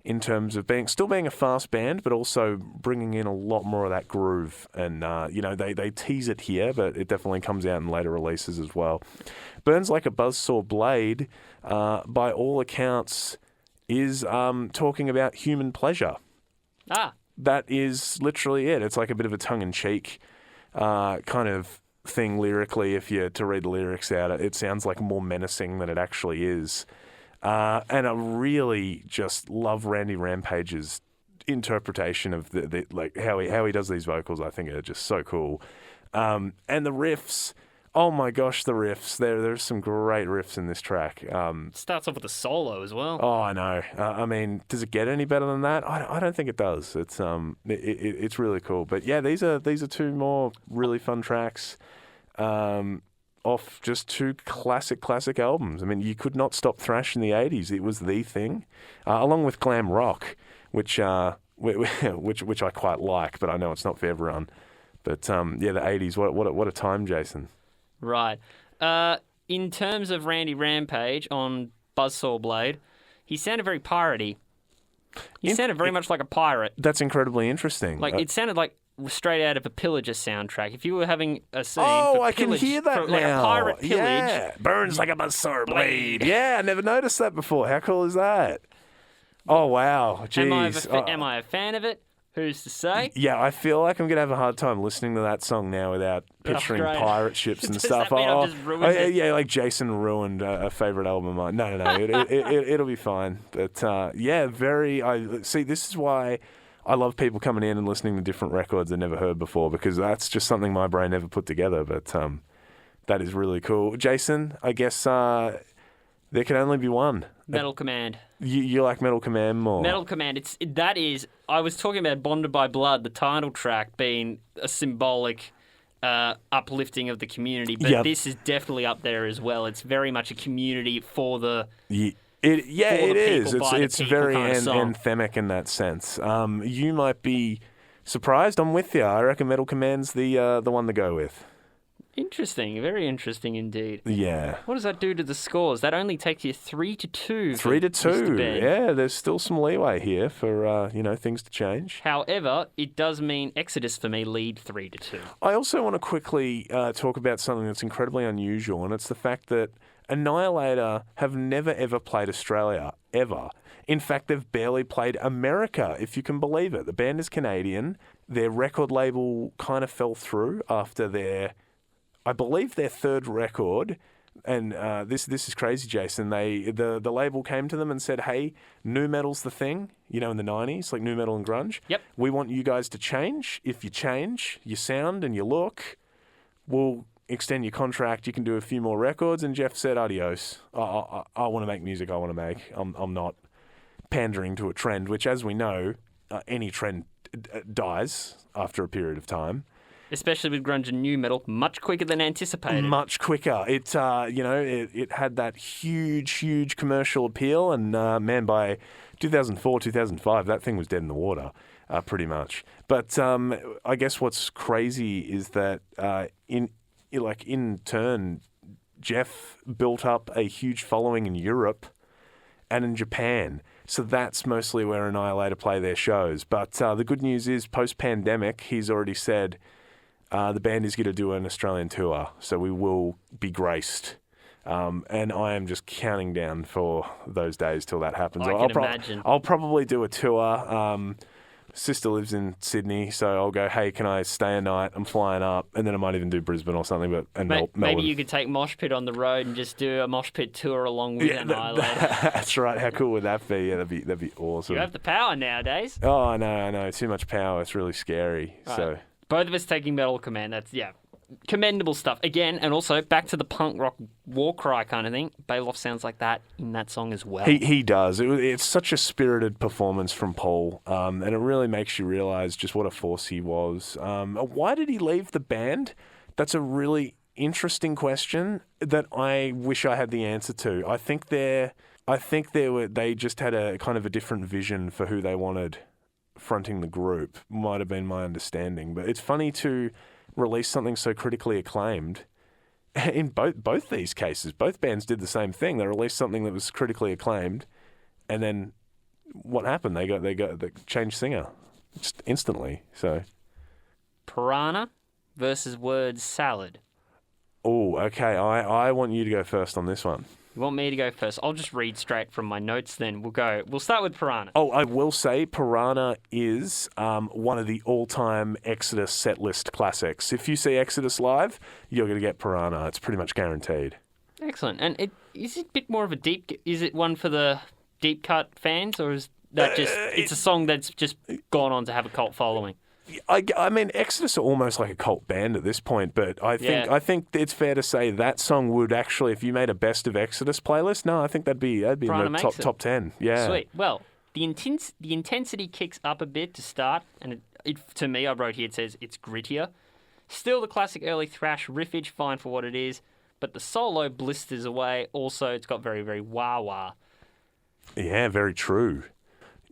B: in terms of still being a fast band, but also bringing in a lot more of that groove. And, they tease it here, but it definitely comes out in later releases as well. Burns Like a Buzzsaw Blade, by all accounts, is talking about human pleasure. That is literally it. It's like a bit of a tongue-in-cheek kind of thing lyrically. If you're to read the lyrics out, it sounds like more menacing than it actually is. And I really just love Randy Rampage's interpretation of the like how he does these vocals. I think are just so cool. And the riffs, oh my gosh, the riffs. There's some great riffs in this track.
A: Starts off with a solo as well.
B: Oh, I know. I mean, does it get any better than that? I don't think it does. It's really cool. But yeah, these are two more really fun tracks. Off just two classic albums. I mean, you could not stop thrash in the 80s. It was the thing, along with glam rock, which I quite like, but I know it's not for everyone. But the 80s, what a time, Jason.
A: Right. In terms of Randy Rampage on Buzzsaw Blade, he sounded very piratey. He sounded very much like a pirate.
B: That's incredibly interesting.
A: Like it sounded like straight out of a Pillager soundtrack. If you were having a scene
B: I can hear that now.
A: Like a pirate pillage.
B: Yeah. Burns like a buzzsaw blade. Yeah, I never noticed that before. How cool is that? Oh, wow. Jeez.
A: Am I a fan of it? Who's to say?
B: Yeah, I feel like I'm going to have a hard time listening to that song now without picturing pirate ships and
A: Does
B: stuff.
A: That mean I've just ruined it?
B: Yeah, like Jason ruined a favourite album of mine. No. It'll be fine. But see, this is why I love people coming in and listening to different records they've never heard before, because that's just something my brain never put together. But that is really cool. Jason, I guess there can only be one.
A: Metal Command.
B: You like Metal Command more?
A: Metal Command. I was talking about Bonded by Blood, the title track being a symbolic uplifting of the community, but This is definitely up there as well. It's very much a community for the...
B: It is. It's very anthemic in that sense. You might be surprised. I'm with you. I reckon Metal Command's the one to go with.
A: Interesting. Very interesting indeed.
B: Yeah.
A: What does that do to the scores? That only takes you 3-2.
B: 3-2. Yeah, there's still some leeway here for things to change.
A: However, it does mean Exodus for me lead 3-2.
B: I also want to quickly talk about something that's incredibly unusual, and it's the fact that Annihilator have never ever played Australia, ever. In fact, they've barely played America, if you can believe it. The band is Canadian. Their record label kind of fell through after their third record. And this is crazy, Jason. The label came to them and said, hey, nu metal's the thing, in the 90s, like nu metal and grunge.
A: Yep.
B: We want you guys to change. If you change your sound and your look, we'll extend your contract. You can do a few more records. And Jeff said, adios. I want to make music I want to make. I'm not pandering to a trend, which, as we know, any trend dies after a period of time.
A: Especially with grunge and nu metal, much quicker than anticipated.
B: Much quicker. It had that huge commercial appeal, and by 2004, 2005, that thing was dead in the water, pretty much. But I guess what's crazy is that in turn, Jeff built up a huge following in Europe, and in Japan. So that's mostly where Annihilator play their shows. But the good news is, post-pandemic, he's already said the band is going to do an Australian tour. So we will be graced. And I am just counting down for those days till that happens.
A: I can imagine.
B: I'll probably do a tour. Sister lives in Sydney, so I'll go, hey, can I stay a night? I'm flying up, and then I might even do Brisbane or something.
A: Maybe you could take Mosh Pit on the road and just do a Mosh Pit tour along with Annihilator.
B: That's right. How cool would that be? Yeah, that'd be awesome.
A: You have the power nowadays.
B: Oh, I know. Too much power. It's really scary. Right. So
A: both of us taking Metal Command. That's, commendable stuff. Again, and also back to the punk rock war cry kind of thing. Bailoff sounds like that in that song as well.
B: He does. It's such a spirited performance from Paul, and it really makes you realise just what a force he was. Why did he leave the band? That's a really interesting question that I wish I had the answer to. I think they just had a kind of a different vision for who they wanted fronting the group. Might have been my understanding, but it's funny to release something so critically acclaimed. In both these cases, both bands did the same thing. They released something that was critically acclaimed, and then what happened? They changed singer just instantly. So,
A: Piranha versus Word Salad.
B: Oh, okay. I want you to go first on this one.
A: You want me to go first? I'll just read straight from my notes then. We'll start with Piranha.
B: Oh, I will say Piranha is one of the all-time Exodus setlist classics. If you see Exodus live, you're going to get Piranha. It's pretty much guaranteed.
A: Excellent. And is it a bit more of a deep... Is it one for the deep cut fans, or is that just... it's a song that's just gone on to have a cult following?
B: I mean, Exodus are almost like a cult band at this point, but I think it's fair to say that song would actually, if you made a best of Exodus playlist, I think that'd be in the top 10. Yeah.
A: Sweet. Well, the intensity kicks up a bit to start, and to me, I wrote here, it says it's grittier. Still the classic early thrash riffage, fine for what it is, but the solo blisters away. Also, it's got very, very wah-wah.
B: Yeah, very true.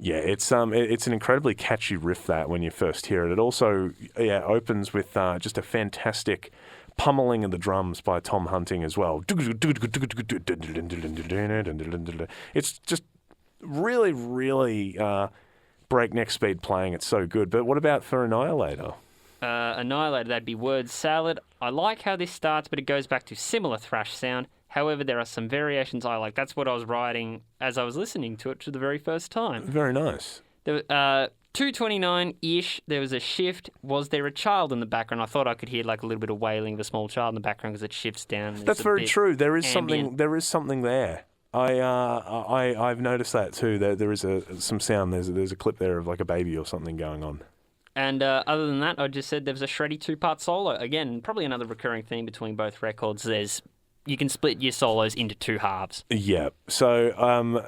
B: Yeah, it's an incredibly catchy riff that when you first hear it. It also opens with just a fantastic pummeling of the drums by Tom Hunting as well. It's just really, really breakneck speed playing. It's so good. But what about for Annihilator?
A: Annihilator, that'd be Word Salad. I like how this starts, but it goes back to similar thrash sound. However, there are some variations I like. That's what I was writing as I was listening to it for the very first time.
B: Very nice.
A: 2:29-ish, there was a shift. Was there a child in the background? I thought I could hear like a little bit of wailing of a small child in the background because it shifts down.
B: That's very true. There is
A: ambient.
B: something there. I've noticed that too. There is some sound. There's a clip there of like a baby or something going on.
A: And other than that, I just said there was a shreddy 2-part solo. Again, probably another recurring theme between both records. You can split your solos into 2 halves.
B: Yeah. So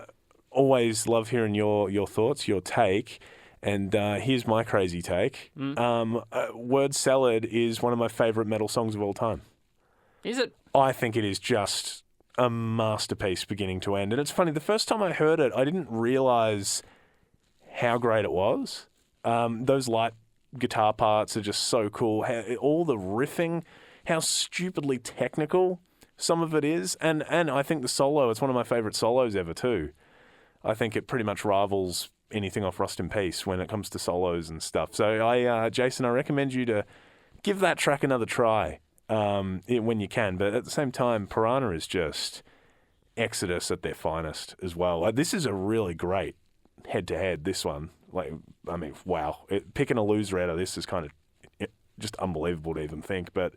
B: always love hearing your thoughts, your take. And here's my crazy take. Word Salad is one of my favourite metal songs of all time.
A: Is it?
B: I think it is just a masterpiece beginning to end. And it's funny, the first time I heard it, I didn't realise how great it was. Those light guitar parts are just so cool. All the riffing, how stupidly technical some of it is. And I think the solo, it's one of my favourite solos ever too. I think it pretty much rivals anything off Rust in Peace when it comes to solos and stuff. So Jason, I recommend you to give that track another try when you can. But at the same time, Piranha is just Exodus at their finest as well. This is a really great head-to-head, this one. Wow. Picking a loser out of this is kind of just unbelievable to even think. But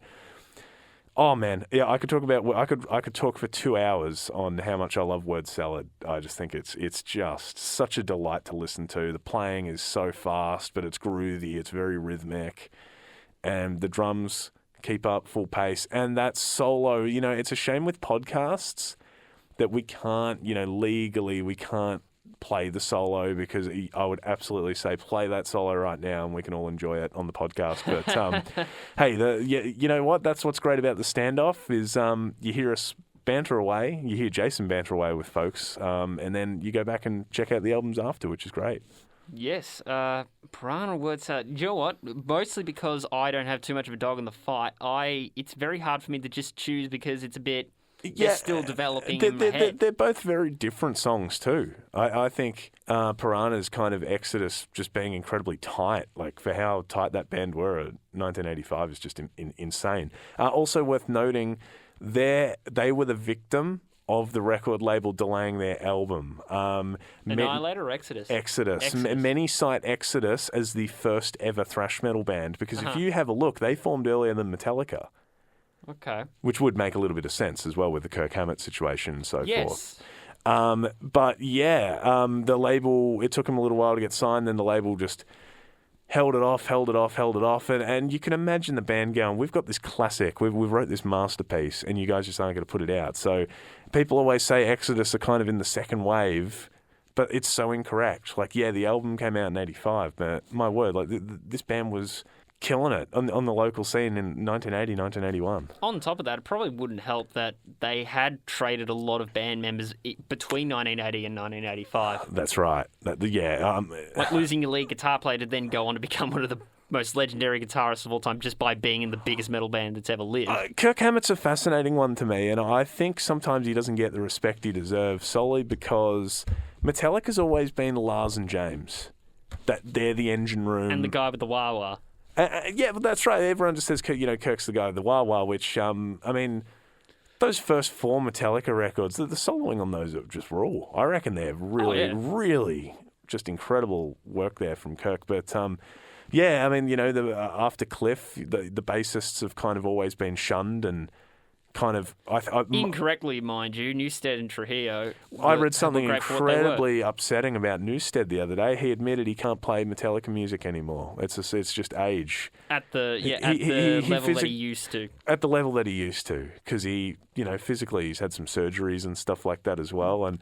B: oh man, yeah, I could talk for 2 hours on how much I love Word Salad. I just think it's just such a delight to listen to. The playing is so fast, but it's groovy. It's very rhythmic, and the drums keep up full pace. And that solo, it's a shame with podcasts that we can't, legally we can't play the solo, because I would absolutely say play that solo right now and we can all enjoy it on the podcast. But hey, you know what? That's what's great about the standoff is you hear us banter away, you hear Jason banter away with folks, and then you go back and check out the albums after, which is great.
A: Yes, Piranha Word Salad. You know what? Mostly because I don't have too much of a dog in the fight. It's very hard for me to just choose because it's a bit... they're still developing in my head.
B: They're both very different songs too. I think Piranha's kind of exodus just being incredibly tight, like for how tight that band were at 1985 is just insane. Also worth noting, they were the victim of the record label delaying their album.
A: Annihilator or Exodus?
B: Exodus. Many cite Exodus as the first ever thrash metal band because if you have a look, they formed earlier than Metallica.
A: Okay.
B: Which would make a little bit of sense as well with the Kirk Hammett situation and so
A: Yes.
B: forth. But yeah, the label, it took them a little while to get signed, then the label just held it off. And you can imagine the band going, we've got this classic, we've wrote this masterpiece, and you guys just aren't going to put it out. So people always say Exodus are kind of in the second wave, but it's so incorrect. Like, yeah, the album came out in 85, but my word, like this band was killing it on the local scene in 1980, 1981.
A: On top of that, it probably wouldn't help that they had traded a lot of band members between 1980 and 1985.
B: That's right.
A: Like losing your lead guitar player to then go on to become one of the most legendary guitarists of all time just by being in the biggest metal band that's ever lived.
B: Kirk Hammett's a fascinating one to me, and I think sometimes he doesn't get the respect he deserves solely because Metallica's always been Lars and James. That they're the engine room.
A: And the guy with the wah-wah.
B: Yeah, but that's right. Everyone just says, Kirk's the guy with the wah-wah, which, I mean, those first 4 Metallica records, the soloing on those are just raw. I reckon they're really just incredible work there from Kirk. But, yeah, I mean, after Cliff, the bassists have kind of always been shunned and kind of...
A: Incorrectly, mind you, Newstead and Trujillo.
B: I read something incredibly upsetting about Newstead the other day. He admitted he can't play Metallica music anymore. It's just age.
A: At the level that he used to.
B: At the level that he used to, because he, physically he's had some surgeries and stuff like that as well, and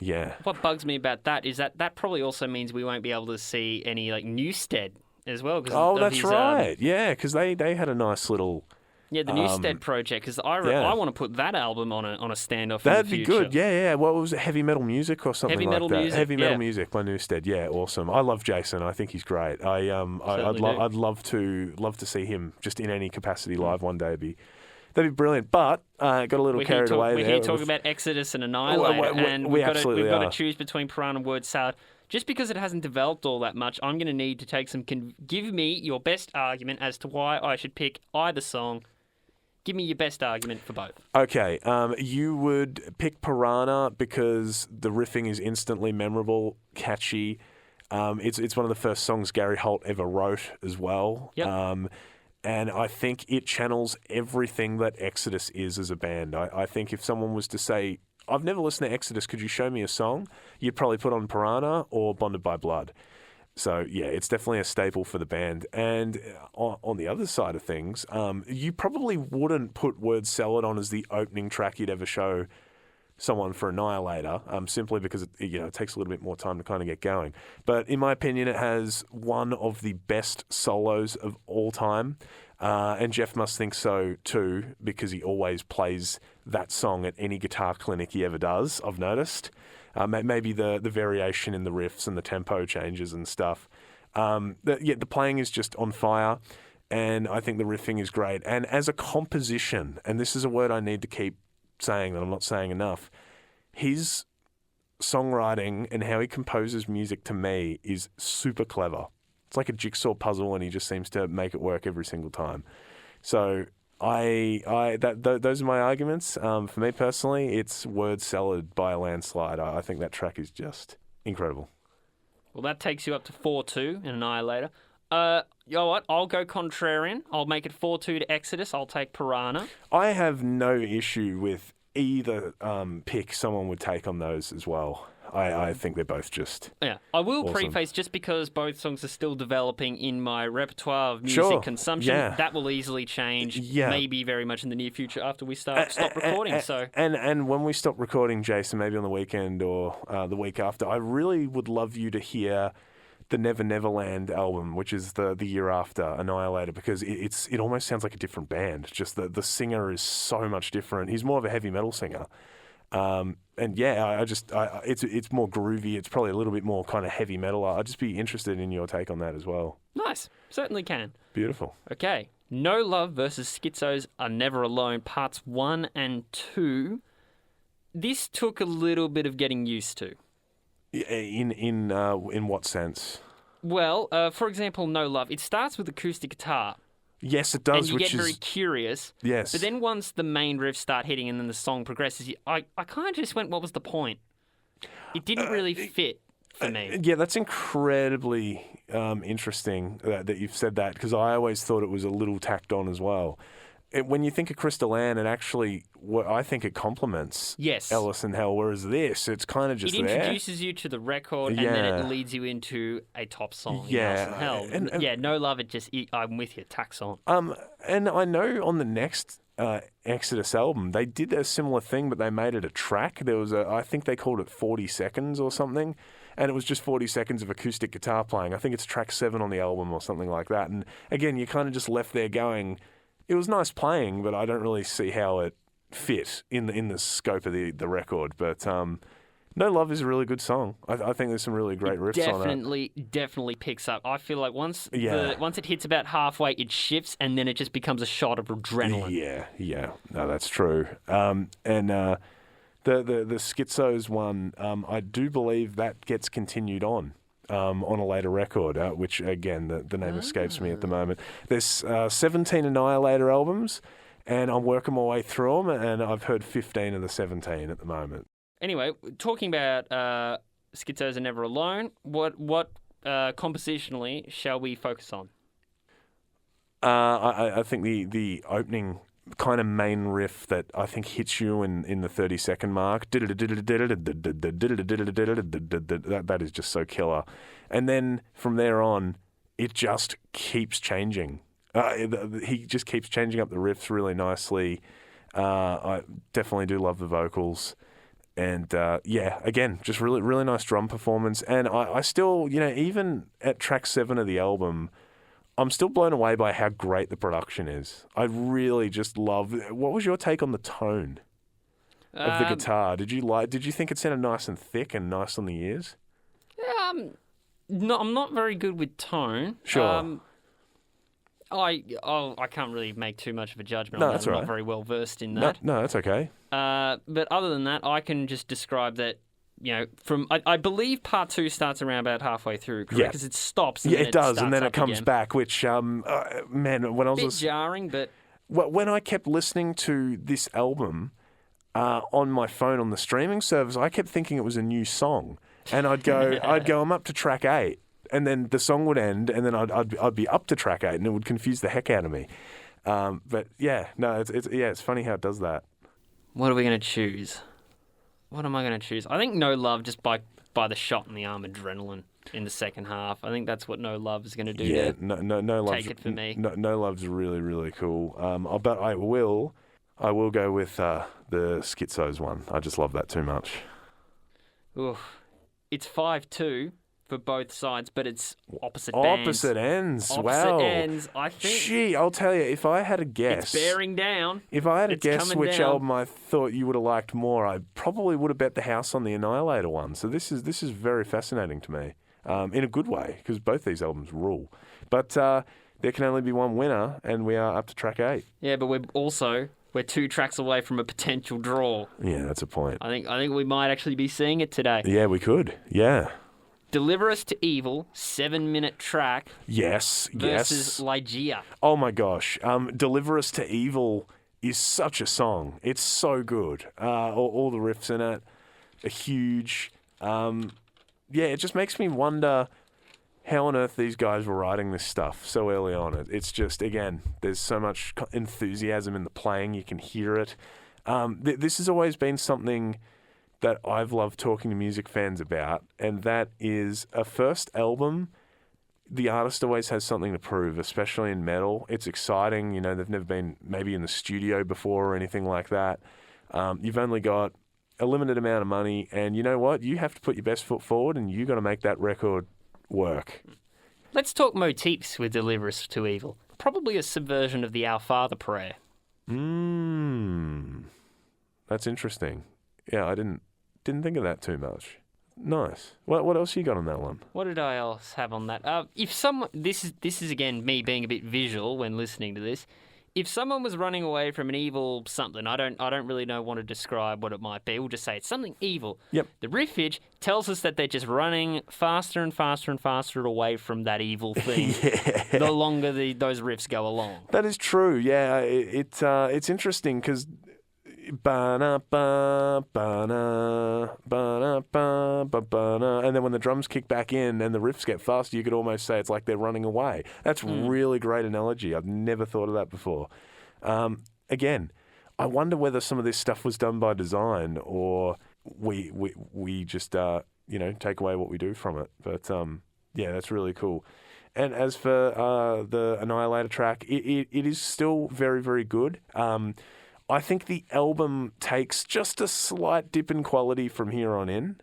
B: yeah.
A: What bugs me about that is that probably also means we won't be able to see any like Newstead as well.
B: That's right. Yeah, because they had a nice little.
A: Yeah, the Newstead project, because I want to put that album on a standoff.
B: That'd
A: in the
B: be
A: future.
B: good. Yeah. What was it? Heavy Metal Music or something
A: Heavy
B: like
A: Metal
B: that?
A: Music,
B: Heavy Metal
A: yeah.
B: Music by Newstead. Yeah, awesome. I love Jason. I think he's great. I'd love to see him just in any capacity live one day. That'd be brilliant. But got a little carried away there.
A: We're here talking about Exodus and Annihilator, and we've got to choose between Piranha and Word Salad. Just because it hasn't developed all that much, I'm going to need to take some. Give me your best argument as to why I should pick either song. Give me your best argument for both.
B: Okay, you would pick Piranha because the riffing is instantly memorable, catchy. It's one of the first songs Gary Holt ever wrote as well.
A: Yep.
B: And I think it channels everything that Exodus is as a band. I think if someone was to say, I've never listened to Exodus, could you show me a song? You'd probably put on Piranha or Bonded by Blood. So, yeah, it's definitely a staple for the band. And on the other side of things, you probably wouldn't put Word Salad on as the opening track you'd ever show someone for Annihilator, simply because it takes a little bit more time to kind of get going. But in my opinion, it has one of the best solos of all time. And Jeff must think so too, because he always plays that song at any guitar clinic he ever does, I've noticed. Maybe the variation in the riffs and the tempo changes and stuff. The playing is just on fire, and I think the riffing is great. And as a composition, and this is a word I need to keep saying that I'm not saying enough, his songwriting and how he composes music to me is super clever. It's like a jigsaw puzzle, and he just seems to make it work every single time. So those are my arguments. For me personally, it's Word Salad by a landslide. I think that track is just incredible.
A: Well, that takes you up to 4-2 in Annihilator. You know what? I'll go contrarian. I'll make it 4-2 to Exodus. I'll take Piranha.
B: I have no issue with either pick someone would take on those as well. I think they're both just
A: I will
B: awesome.
A: preface, just because both songs are still developing in my repertoire of music consumption, that will easily change, maybe very much in the near future after we stop recording.
B: And when we stop recording, Jason, maybe on the weekend or the week after, I really would love you to hear the Never Neverland album, which is the year after Annihilator, because it almost sounds like a different band. Just the singer is so much different. He's more of a heavy metal singer. And yeah, it's more groovy. It's probably a little bit more kind of heavy metal. I'd just be interested in your take on that as well.
A: Nice. Certainly can.
B: Beautiful.
A: Okay. No Love versus Schizos Are Never Alone, parts 1 and 2. This took a little bit of getting used to.
B: In what sense?
A: Well, for example, No Love, it starts with acoustic guitar.
B: Yes, it does.
A: And you get very curious.
B: Yes.
A: But then once the main riffs start hitting and then the song progresses, I kind of just went, what was the point? It didn't really fit for me.
B: Yeah, that's incredibly interesting that you've said that, because I always thought it was a little tacked on as well. When you think of Crystal Ann, it actually, I think it complements Ellis and Hell, whereas this, it's kind of just
A: there. It
B: there.
A: introduces you to the record, and then it leads you into a top song.
B: Yeah.
A: Hell. And No Love, I'm with you, tacks on.
B: And I know on the next Exodus album, they did a similar thing, but they made it a track. There was I think they called it 40 Seconds or something, and it was just 40 seconds of acoustic guitar playing. I think it's track 7 on the album or something like that. And again, you kind of just left there going, it was nice playing, but I don't really see how it fit in the scope of the record. But No Love is a really good song. I think there's some really great riffs on it. Definitely
A: picks up. I feel like once it hits about halfway, it shifts, and then it just becomes a shot of adrenaline.
B: Yeah. No, that's true. And the Schizos one, I do believe that gets continued on a later record, which, again, the name escapes me at the moment. There's 17 Annihilator albums, and I'm working my way through them, and I've heard 15 of the 17 at the moment.
A: Anyway, talking about Schizos Are Never Alone, what compositionally shall we focus on?
B: I think the opening kind of main riff that I think hits you in the 30-second mark. That is just so killer. And then from there on, it just keeps changing. He just keeps changing up the riffs really nicely. I definitely do love the vocals. And again, just really, really nice drum performance. And I still, even at track 7 of the album, I'm still blown away by how great the production is. I really just love. What was your take on the tone of the guitar? Did you think it sounded nice and thick and nice on the ears?
A: No, I'm not very good with tone.
B: Sure.
A: I can't really make too much of a judgment
B: No,
A: on that.
B: that's
A: I'm
B: right.
A: not very well versed in that.
B: No, that's okay.
A: But other than that, I can just describe that. I believe part 2 starts around about halfway through, correct? Because it stops. And
B: it does, and then it comes
A: again.
B: back. Which, man, when I was
A: a bit jarring, but
B: when I kept listening to this album on my phone on the streaming service, I kept thinking it was a new song, and I'd go, I'm up to track 8, and then the song would end, and then I'd be up to track 8, and it would confuse the heck out of me. But it's funny how it does that.
A: What are we going to choose? What am I going to choose? I think No Love, just by the shot in the arm adrenaline in the second half. I think that's what No Love is going to do.
B: Yeah, No Love.
A: Take it for me.
B: No Love's really, really cool. But I will go with the Schizos one. I just love that too much.
A: Oof. It's 5-2 for both sides, but it's opposite bands.
B: Opposite ends.
A: Opposite ends, I think.
B: Gee, I'll tell you, if I had a guess...
A: It's bearing down.
B: If I had a guess which album I thought you would have liked more, I probably would have bet the house on the Annihilator one. So this is very fascinating to me, in a good way, because both these albums rule. But there can only be one winner, and we are up to track 8.
A: Yeah, but we're 2 tracks away from a potential draw.
B: Yeah, that's a point.
A: I think we might actually be seeing it today.
B: Yeah, we could. Yeah.
A: Deliver Us to Evil, 7-minute track.
B: Yes.
A: Versus Ligeia.
B: Oh my gosh. Deliver Us to Evil is such a song. It's so good. All the riffs in it are huge. It just makes me wonder how on earth these guys were writing this stuff so early on. It's just, again, there's so much enthusiasm in the playing. You can hear it. This has always been something that I've loved talking to music fans about, and that is a first album, the artist always has something to prove, especially in metal. It's exciting. They've never been maybe in the studio before or anything like that. You've only got a limited amount of money, and you know what? You have to put your best foot forward, and you got to make that record work.
A: Let's talk motifs with Deliver Us to Evil. Probably a subversion of the Our Father prayer.
B: That's interesting. Yeah, I didn't think of that too much. Nice. What else you got on that one?
A: What did I else have on that? If someone, this is again me being a bit visual when listening to this. If someone was running away from an evil something, I don't really want to describe what it might be. We'll just say it's something evil.
B: Yep.
A: The riffage tells us that they're just running faster and faster and faster away from that evil thing.
B: Yeah.
A: The longer those riffs go along.
B: That is true. Yeah, it's interesting because ba-na, ba, ba-na, ba-na, ba, ba, ba-na, and then when the drums kick back in and the riffs get faster, you could almost say it's like they're running away. That's really great analogy. I've never thought of that before. Again, I wonder whether some of this stuff was done by design or we just take away what we do from it. But yeah, that's really cool. And as for the Annihilator track, it is still very, very good. I think the album takes just a slight dip in quality from here on in,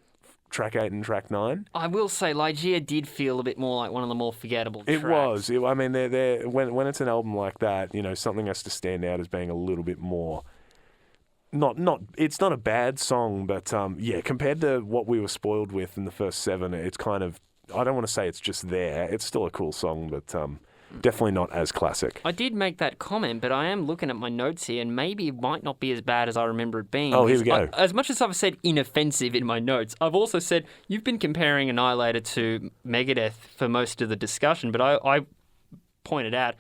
B: track 8 and track 9.
A: I will say, Ligeia did feel a bit more like one of the more forgettable tracks.
B: It was. I mean, when it's an album like that, something has to stand out as being a little bit more. It's not a bad song, but yeah, compared to what we were spoiled with in the first 7, it's kind of. I don't want to say it's just there. It's still a cool song, but. Definitely not as classic.
A: I did make that comment, but I am looking at my notes here, and maybe it might not be as bad as I remember it being.
B: Oh, here we go.
A: As much as I've said inoffensive in my notes, I've also said you've been comparing Annihilator to Megadeth for most of the discussion, but I pointed out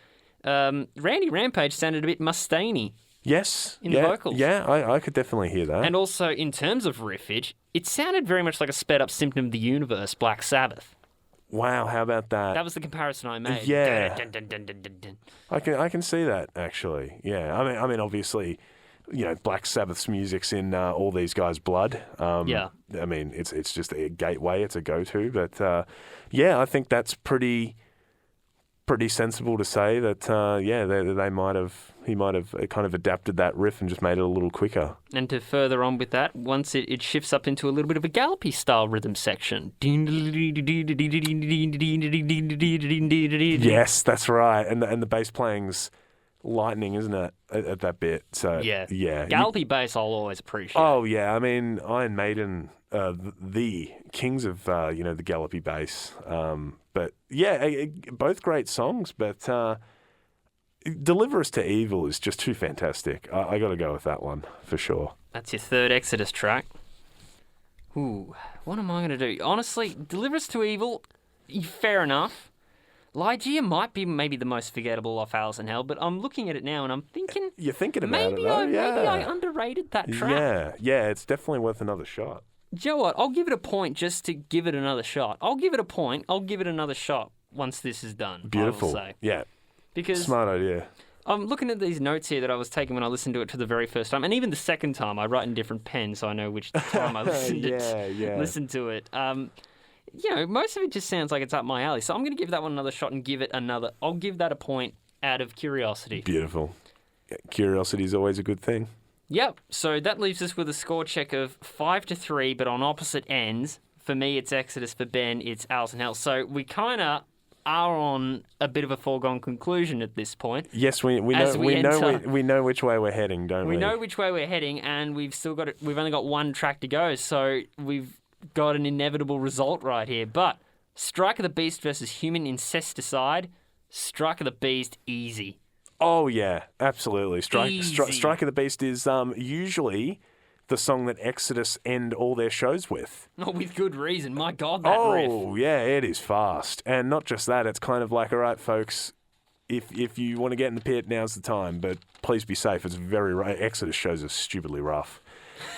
A: Randy Rampage sounded a bit Mustaine-y.
B: Yes.
A: In the vocals.
B: Yeah, I could definitely hear that.
A: And also, in terms of riffage, it sounded very much like a sped-up Symptom of the Universe, Black Sabbath.
B: Wow, how about that?
A: That was the comparison I made.
B: Yeah.
A: Dun, dun, dun, dun, dun, dun.
B: I can see that actually. Yeah. I mean obviously, Black Sabbath's music's in all these guys' blood.
A: Yeah.
B: I mean, it's just a gateway, it's a go-to, but yeah, I think that's pretty sensible to say that he might have kind of adapted that riff and just made it a little quicker.
A: And to further on with that, once it shifts up into a little bit of a gallopy style rhythm section.
B: Yes, that's right. And the bass playing's lightning, isn't it, at that bit? So
A: yeah.
B: Yeah.
A: Gallopy bass I'll always appreciate.
B: Oh yeah, I mean Iron Maiden, the kings of the gallopy bass. But yeah, both great songs. But Deliver Us to Evil is just too fantastic. I got to go with that one for sure.
A: That's your third Exodus track. Ooh, what am I going to do? Honestly, Deliver Us to Evil, fair enough. Ligeia might be maybe the most forgettable off Alice in Hell, but I'm looking at it now and I'm thinking...
B: You're thinking about it, though?
A: Maybe I underrated that track.
B: Yeah, it's definitely worth another shot.
A: Do you know what? I'll give it a point just to give it another shot. I'll give it a point. I'll give it another shot once this is done.
B: Beautiful.
A: I will say.
B: Yeah.
A: Because
B: smart idea.
A: I'm looking at these notes here that I was taking when I listened to it for the very first time, and even the second time. I write in different pens so I know which time I listened to it. Most of it just sounds like it's up my alley. So I'm going to give that one another shot and give it another. I'll give that a point out of curiosity.
B: Beautiful. Yeah, curiosity is always a good thing.
A: Yep. So that leaves us with a score check of 5-3, but on opposite ends. For me, it's Exodus. For Ben, it's Alice in Hell. So we kind of are on a bit of a foregone conclusion at this point.
B: Yes, we know which way we're heading, don't we?
A: We know which way we're heading, and we've only got one track to go, so we've got an inevitable result right here. But Strike of the Beast versus Human Incesticide, Strike of the Beast, easy.
B: Oh yeah, absolutely. Strike of the Beast is usually the song that Exodus end all their shows with.
A: Oh, with good reason. My God, that riff.
B: Oh, yeah, it is fast. And not just that, it's kind of like, all right, folks, if you want to get in the pit, now's the time. But please be safe. It's very Exodus shows are stupidly rough.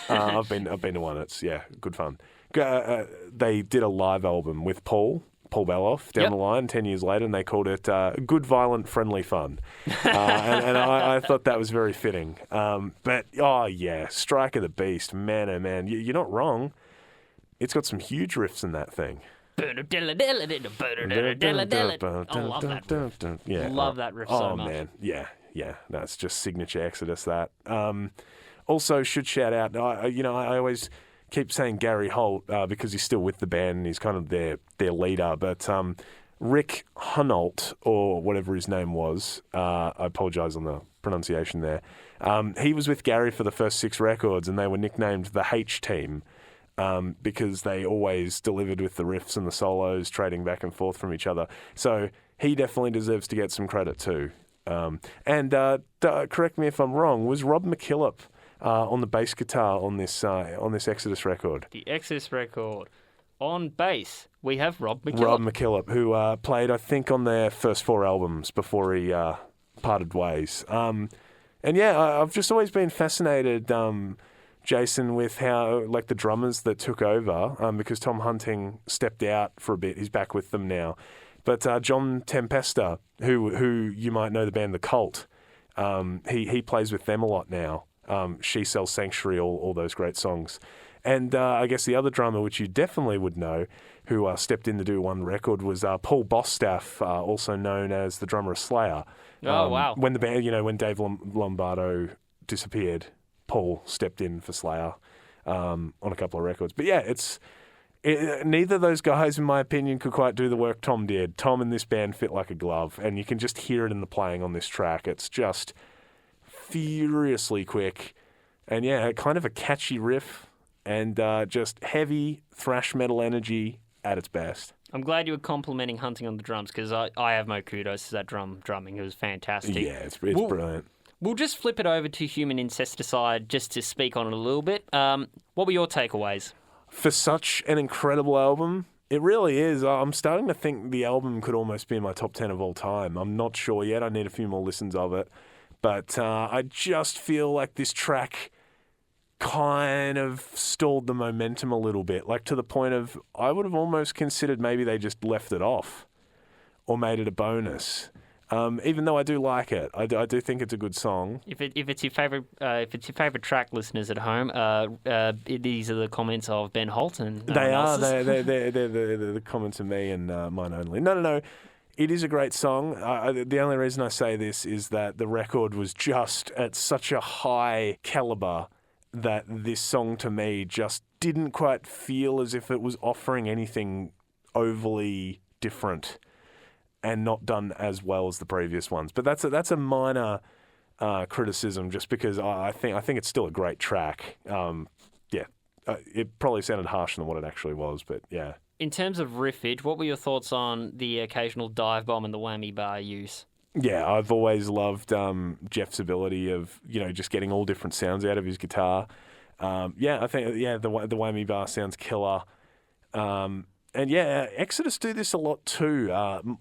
B: I've been to one. It's good fun. They did a live album with Paul Beloff down the line 10 years later, and they called it Good, Violent, Friendly Fun. And I thought that was very fitting. But, Strike of the Beast, man, oh man, you're not wrong. It's got some huge riffs in that thing.
A: I love that riff.
B: Yeah.
A: Love that riff so much.
B: Oh, man. Yeah. That's just signature Exodus, that. Also, should shout out, I always keep saying Gary Holt because he's still with the band and he's kind of their leader. But Rick Hunolt, or whatever his name was, I apologise on the pronunciation there, he was with Gary for the first 6 records and they were nicknamed the H Team. because they always delivered with the riffs and the solos, trading back and forth from each other. So he definitely deserves to get some credit too. Correct me if I'm wrong, was Rob McKillop on the bass guitar on this Exodus record?
A: The Exodus record. On bass, we have Rob McKillop.
B: Rob McKillop, who played, I think, on their first 4 albums before he parted ways. I've just always been fascinated, Jason, with how, like, the drummers that took over, because Tom Hunting stepped out for a bit. He's back with them now. But John Tempesta, who you might know the band The Cult, he plays with them a lot now. She Sells Sanctuary, all those great songs. And I guess the other drummer, which you definitely would know, who stepped in to do one record, was Paul Bostaff, also known as the drummer of Slayer.
A: Oh, wow.
B: When the band, when Dave Lombardo disappeared, Paul stepped in for Slayer on a couple of records. But yeah, neither of those guys, in my opinion, could quite do the work Tom did. Tom and this band fit like a glove, and you can just hear it in the playing on this track. It's just furiously quick, and yeah, kind of a catchy riff, and just heavy thrash metal energy at its best.
A: I'm glad you were complimenting Hunting on the drums, because I have no kudos to that drumming. It was fantastic.
B: Yeah, it's brilliant.
A: We'll just flip it over to Human Incesticide just to speak on it a little bit. What were your takeaways?
B: For such an incredible album, it really is. I'm starting to think the album could almost be in my top 10 of all time. I'm not sure yet. I need a few more listens of it. But I just feel like this track kind of stalled the momentum a little bit, like to the point of I would have almost considered maybe they just left it off or made it a bonus. Even though I do like it, I do think it's a good song.
A: If it's your favorite track, listeners at home, these are the comments of Ben Holt and
B: they are. They're the comments of me and mine only. No. It is a great song. The only reason I say this is that the record was just at such a high caliber that this song to me just didn't quite feel as if it was offering anything overly different and not done as well as the previous ones. But that's a minor criticism, just because I think it's still a great track. It probably sounded harsher than what it actually was, but yeah.
A: In terms of riffage, what were your thoughts on the occasional dive bomb and the whammy bar use?
B: Yeah, I've always loved Jeff's ability of, just getting all different sounds out of his guitar. I think the whammy bar sounds killer. Exodus do this a lot too,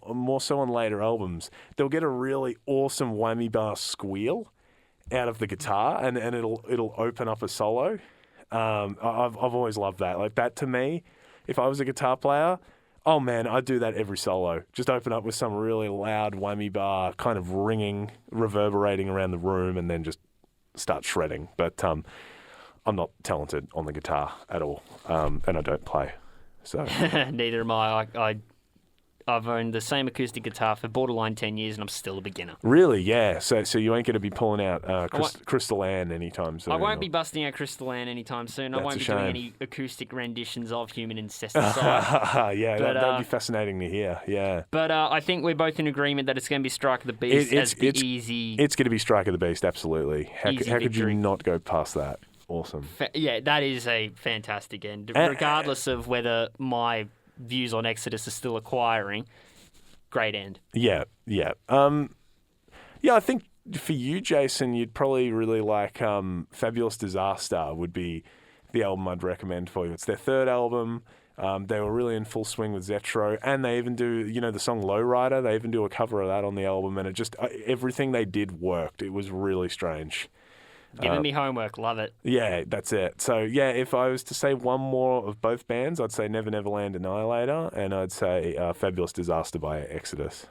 B: more so on later albums. They'll get a really awesome whammy bar squeal out of the guitar, and it'll open up a solo. I've always loved that. Like, that to me, if I was a guitar player, oh man, I'd do that every solo. Just open up with some really loud whammy bar, kind of ringing, reverberating around the room, and then just start shredding. But I'm not talented on the guitar at all, and I don't play. So
A: neither am I. I've owned the same acoustic guitar for borderline 10 years, and I'm still a beginner.
B: Really? Yeah. So you ain't going to be pulling out Crystal Ann anytime soon?
A: I won't be busting out Crystal Ann anytime soon. I won't be doing any acoustic renditions of Human Incesticide.
B: Yeah, that'd be fascinating to hear. Yeah.
A: But I think we're both in agreement that it's going to be Strike of the Beast easy.
B: It's going to be Strike of the Beast, absolutely. How could you not go past that? Awesome.
A: That is a fantastic end, regardless of whether my views on Exodus are still acquiring. Great end.
B: Yeah. I think for you, Jason, you'd probably really like Fabulous Disaster would be the album I'd recommend for you. It's their third album. They were really in full swing with Zetro, and they even do, the song Lowrider, they even do a cover of that on the album, and it just, everything they did worked. It was really strange.
A: Giving me homework, love it.
B: Yeah, that's it. So, yeah, if I was to say one more of both bands, I'd say Never Neverland Annihilator, and I'd say Fabulous Disaster by Exodus.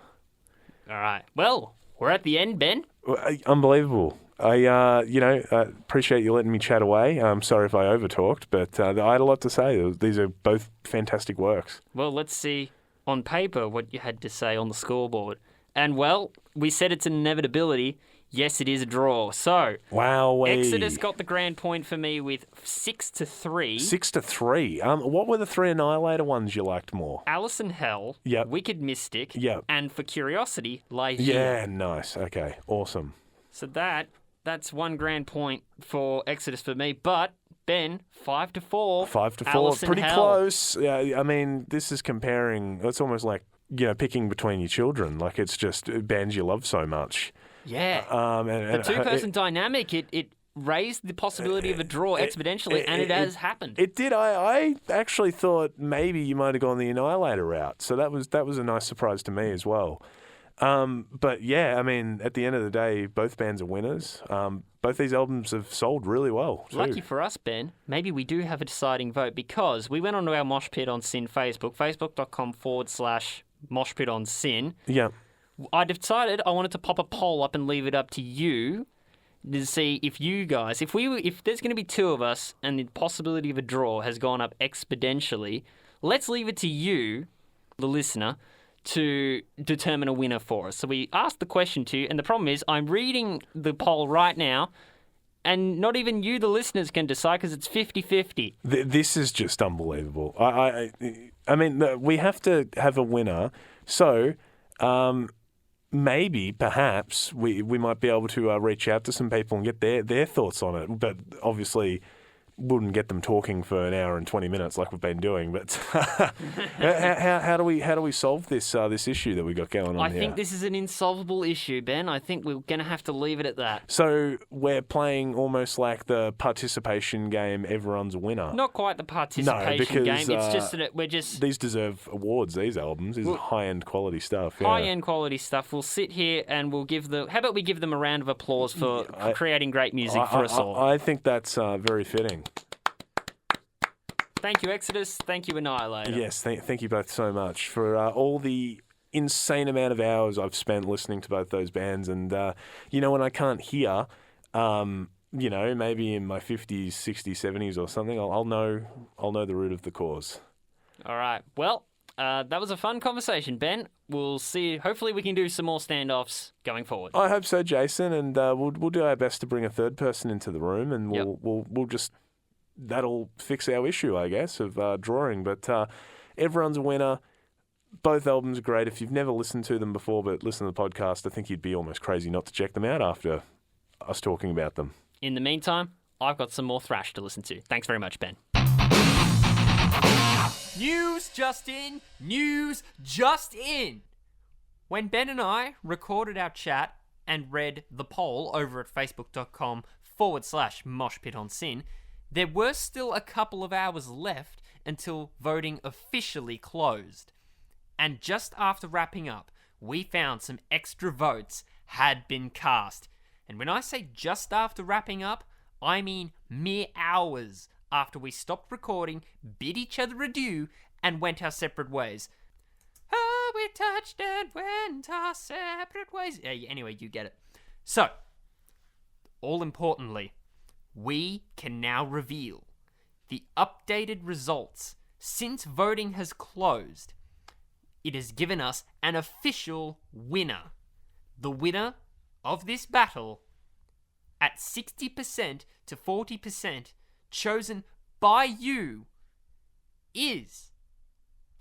A: All right. Well, we're at the end, Ben.
B: Unbelievable. I appreciate you letting me chat away. I'm sorry if I overtalked, but I had a lot to say. These are both fantastic works.
A: Well, let's see on paper what you had to say on the scoreboard. And, well, we said it's an inevitability. Yes, it is a draw. So, Exodus got the grand point for me with 6-3.
B: 6-3. What were the 3 Annihilator ones you liked more?
A: Alice in Hell,
B: yep.
A: Wicked Mystic,
B: yep.
A: and for curiosity, Lie Here.
B: Yeah, nice. Okay, awesome.
A: So that's one grand point for Exodus for me. But, Ben, 5-4.
B: 5-4,
A: Alice in
B: pretty
A: Hell.
B: close. Yeah, I mean, this is comparing. It's almost like picking between your children. Like it's just bands you love so much.
A: Yeah.
B: And
A: The two-person dynamic, it raised the possibility of a draw exponentially, and it has happened.
B: It did. I actually thought maybe you might have gone the Annihilator route. So that was a nice surprise to me as well. But yeah, I mean, at the end of the day, both bands are winners. Both these albums have sold really well, too.
A: Lucky for us, Ben, maybe we do have a deciding vote because we went onto our Mosh Pit on Sin Facebook, facebook.com/Mosh Pit on Sin.
B: Yeah.
A: I decided I wanted to pop a poll up and leave it up to you to see if you guys, if there's going to be two of us and the possibility of a draw has gone up exponentially, let's leave it to you, the listener, to determine a winner for us. So we asked the question to you, and the problem is I'm reading the poll right now, and not even you, the listeners, can decide because it's 50-50.
B: This is just unbelievable. I mean, we have to have a winner. So maybe, perhaps, we might be able to reach out to some people and get their thoughts on it. But obviously, wouldn't get them talking for an hour and 20 minutes like we've been doing. But how do we solve this issue that we got going on here?
A: I think this is an insolvable issue, Ben. I think we're going to have to leave it at that.
B: So we're playing almost like the participation game, everyone's a winner.
A: Not quite the participation game. It's just that we're just...
B: These deserve awards, these albums. These are high-end quality stuff. Yeah.
A: High-end quality stuff. We'll sit here and we'll give them... How about we give them a round of applause for creating great music for us all?
B: I think that's very fitting.
A: Thank you, Exodus. Thank you, Annihilator.
B: Yes, thank you both so much for all the insane amount of hours I've spent listening to both those bands. And, when I can't hear, maybe in my 50s, 60s, 70s or something, I'll know the root of the cause.
A: All right. Well, that was a fun conversation, Ben. We'll see. Hopefully we can do some more standoffs going forward.
B: I hope so, Jason. And we'll do our best to bring a third person into the room, and we'll just... That'll fix our issue, I guess, of drawing. But everyone's a winner. Both albums are great. If you've never listened to them before but listen to the podcast, I think you'd be almost crazy not to check them out after us talking about them.
A: In the meantime, I've got some more thrash to listen to. Thanks very much, Ben. News just in. News just in. When Ben and I recorded our chat and read the poll over at facebook.com/moshpitonsin, there were still a couple of hours left until voting officially closed. And just after wrapping up, we found some extra votes had been cast. And when I say just after wrapping up, I mean mere hours after we stopped recording, bid each other adieu, and went our separate ways. Oh, we touched and went our separate ways. Anyway, you get it. So, all importantly, we can now reveal the updated results since voting has closed. It has given us an official winner. The winner of this battle, at 60% to 40%, chosen by you, is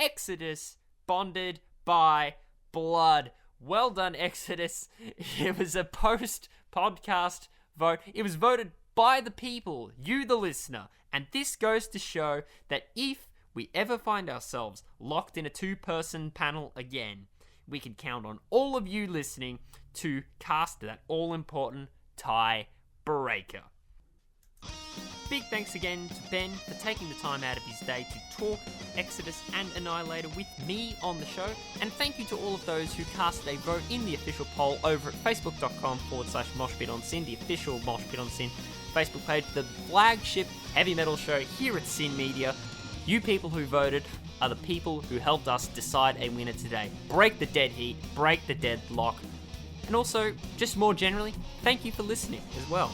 A: Exodus, bonded by blood. Well done, Exodus. It was a post-podcast vote. It was voted by the people, you the listener. And this goes to show that if we ever find ourselves locked in a two-person panel again, we can count on all of you listening to cast that all-important tie breaker. Big thanks again to Ben for taking the time out of his day to talk Exodus and Annihilator with me on the show. And thank you to all of those who cast a vote in the official poll over at facebook.com/moshpitonsin, the official Mosh Pit on Sin Facebook page, the flagship heavy metal show here at Sin Media. You people who voted are the people who helped us decide a winner today. Break the dead heat, break the deadlock, and also, just more generally, thank you for listening as well.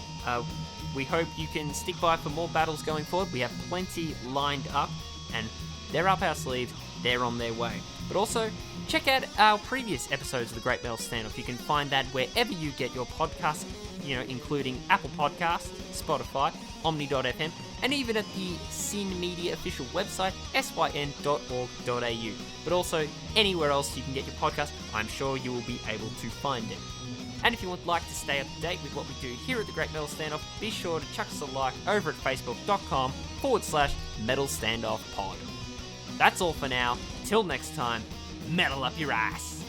A: We hope you can stick by for more battles going forward. We have plenty lined up, and they're up our sleeves, they're on their way. But also, check out our previous episodes of the Great Metal Standoff. You can find that wherever you get your podcasts, including Apple Podcasts, Spotify, Omni.fm, and even at the Sin Media official website, syn.org.au. But also, anywhere else you can get your podcast, I'm sure you will be able to find it. And if you would like to stay up to date with what we do here at the Great Metal Standoff, be sure to chuck us a like over at facebook.com/Metal Standoff Pod. That's all for now. Till next time, metal up your ass.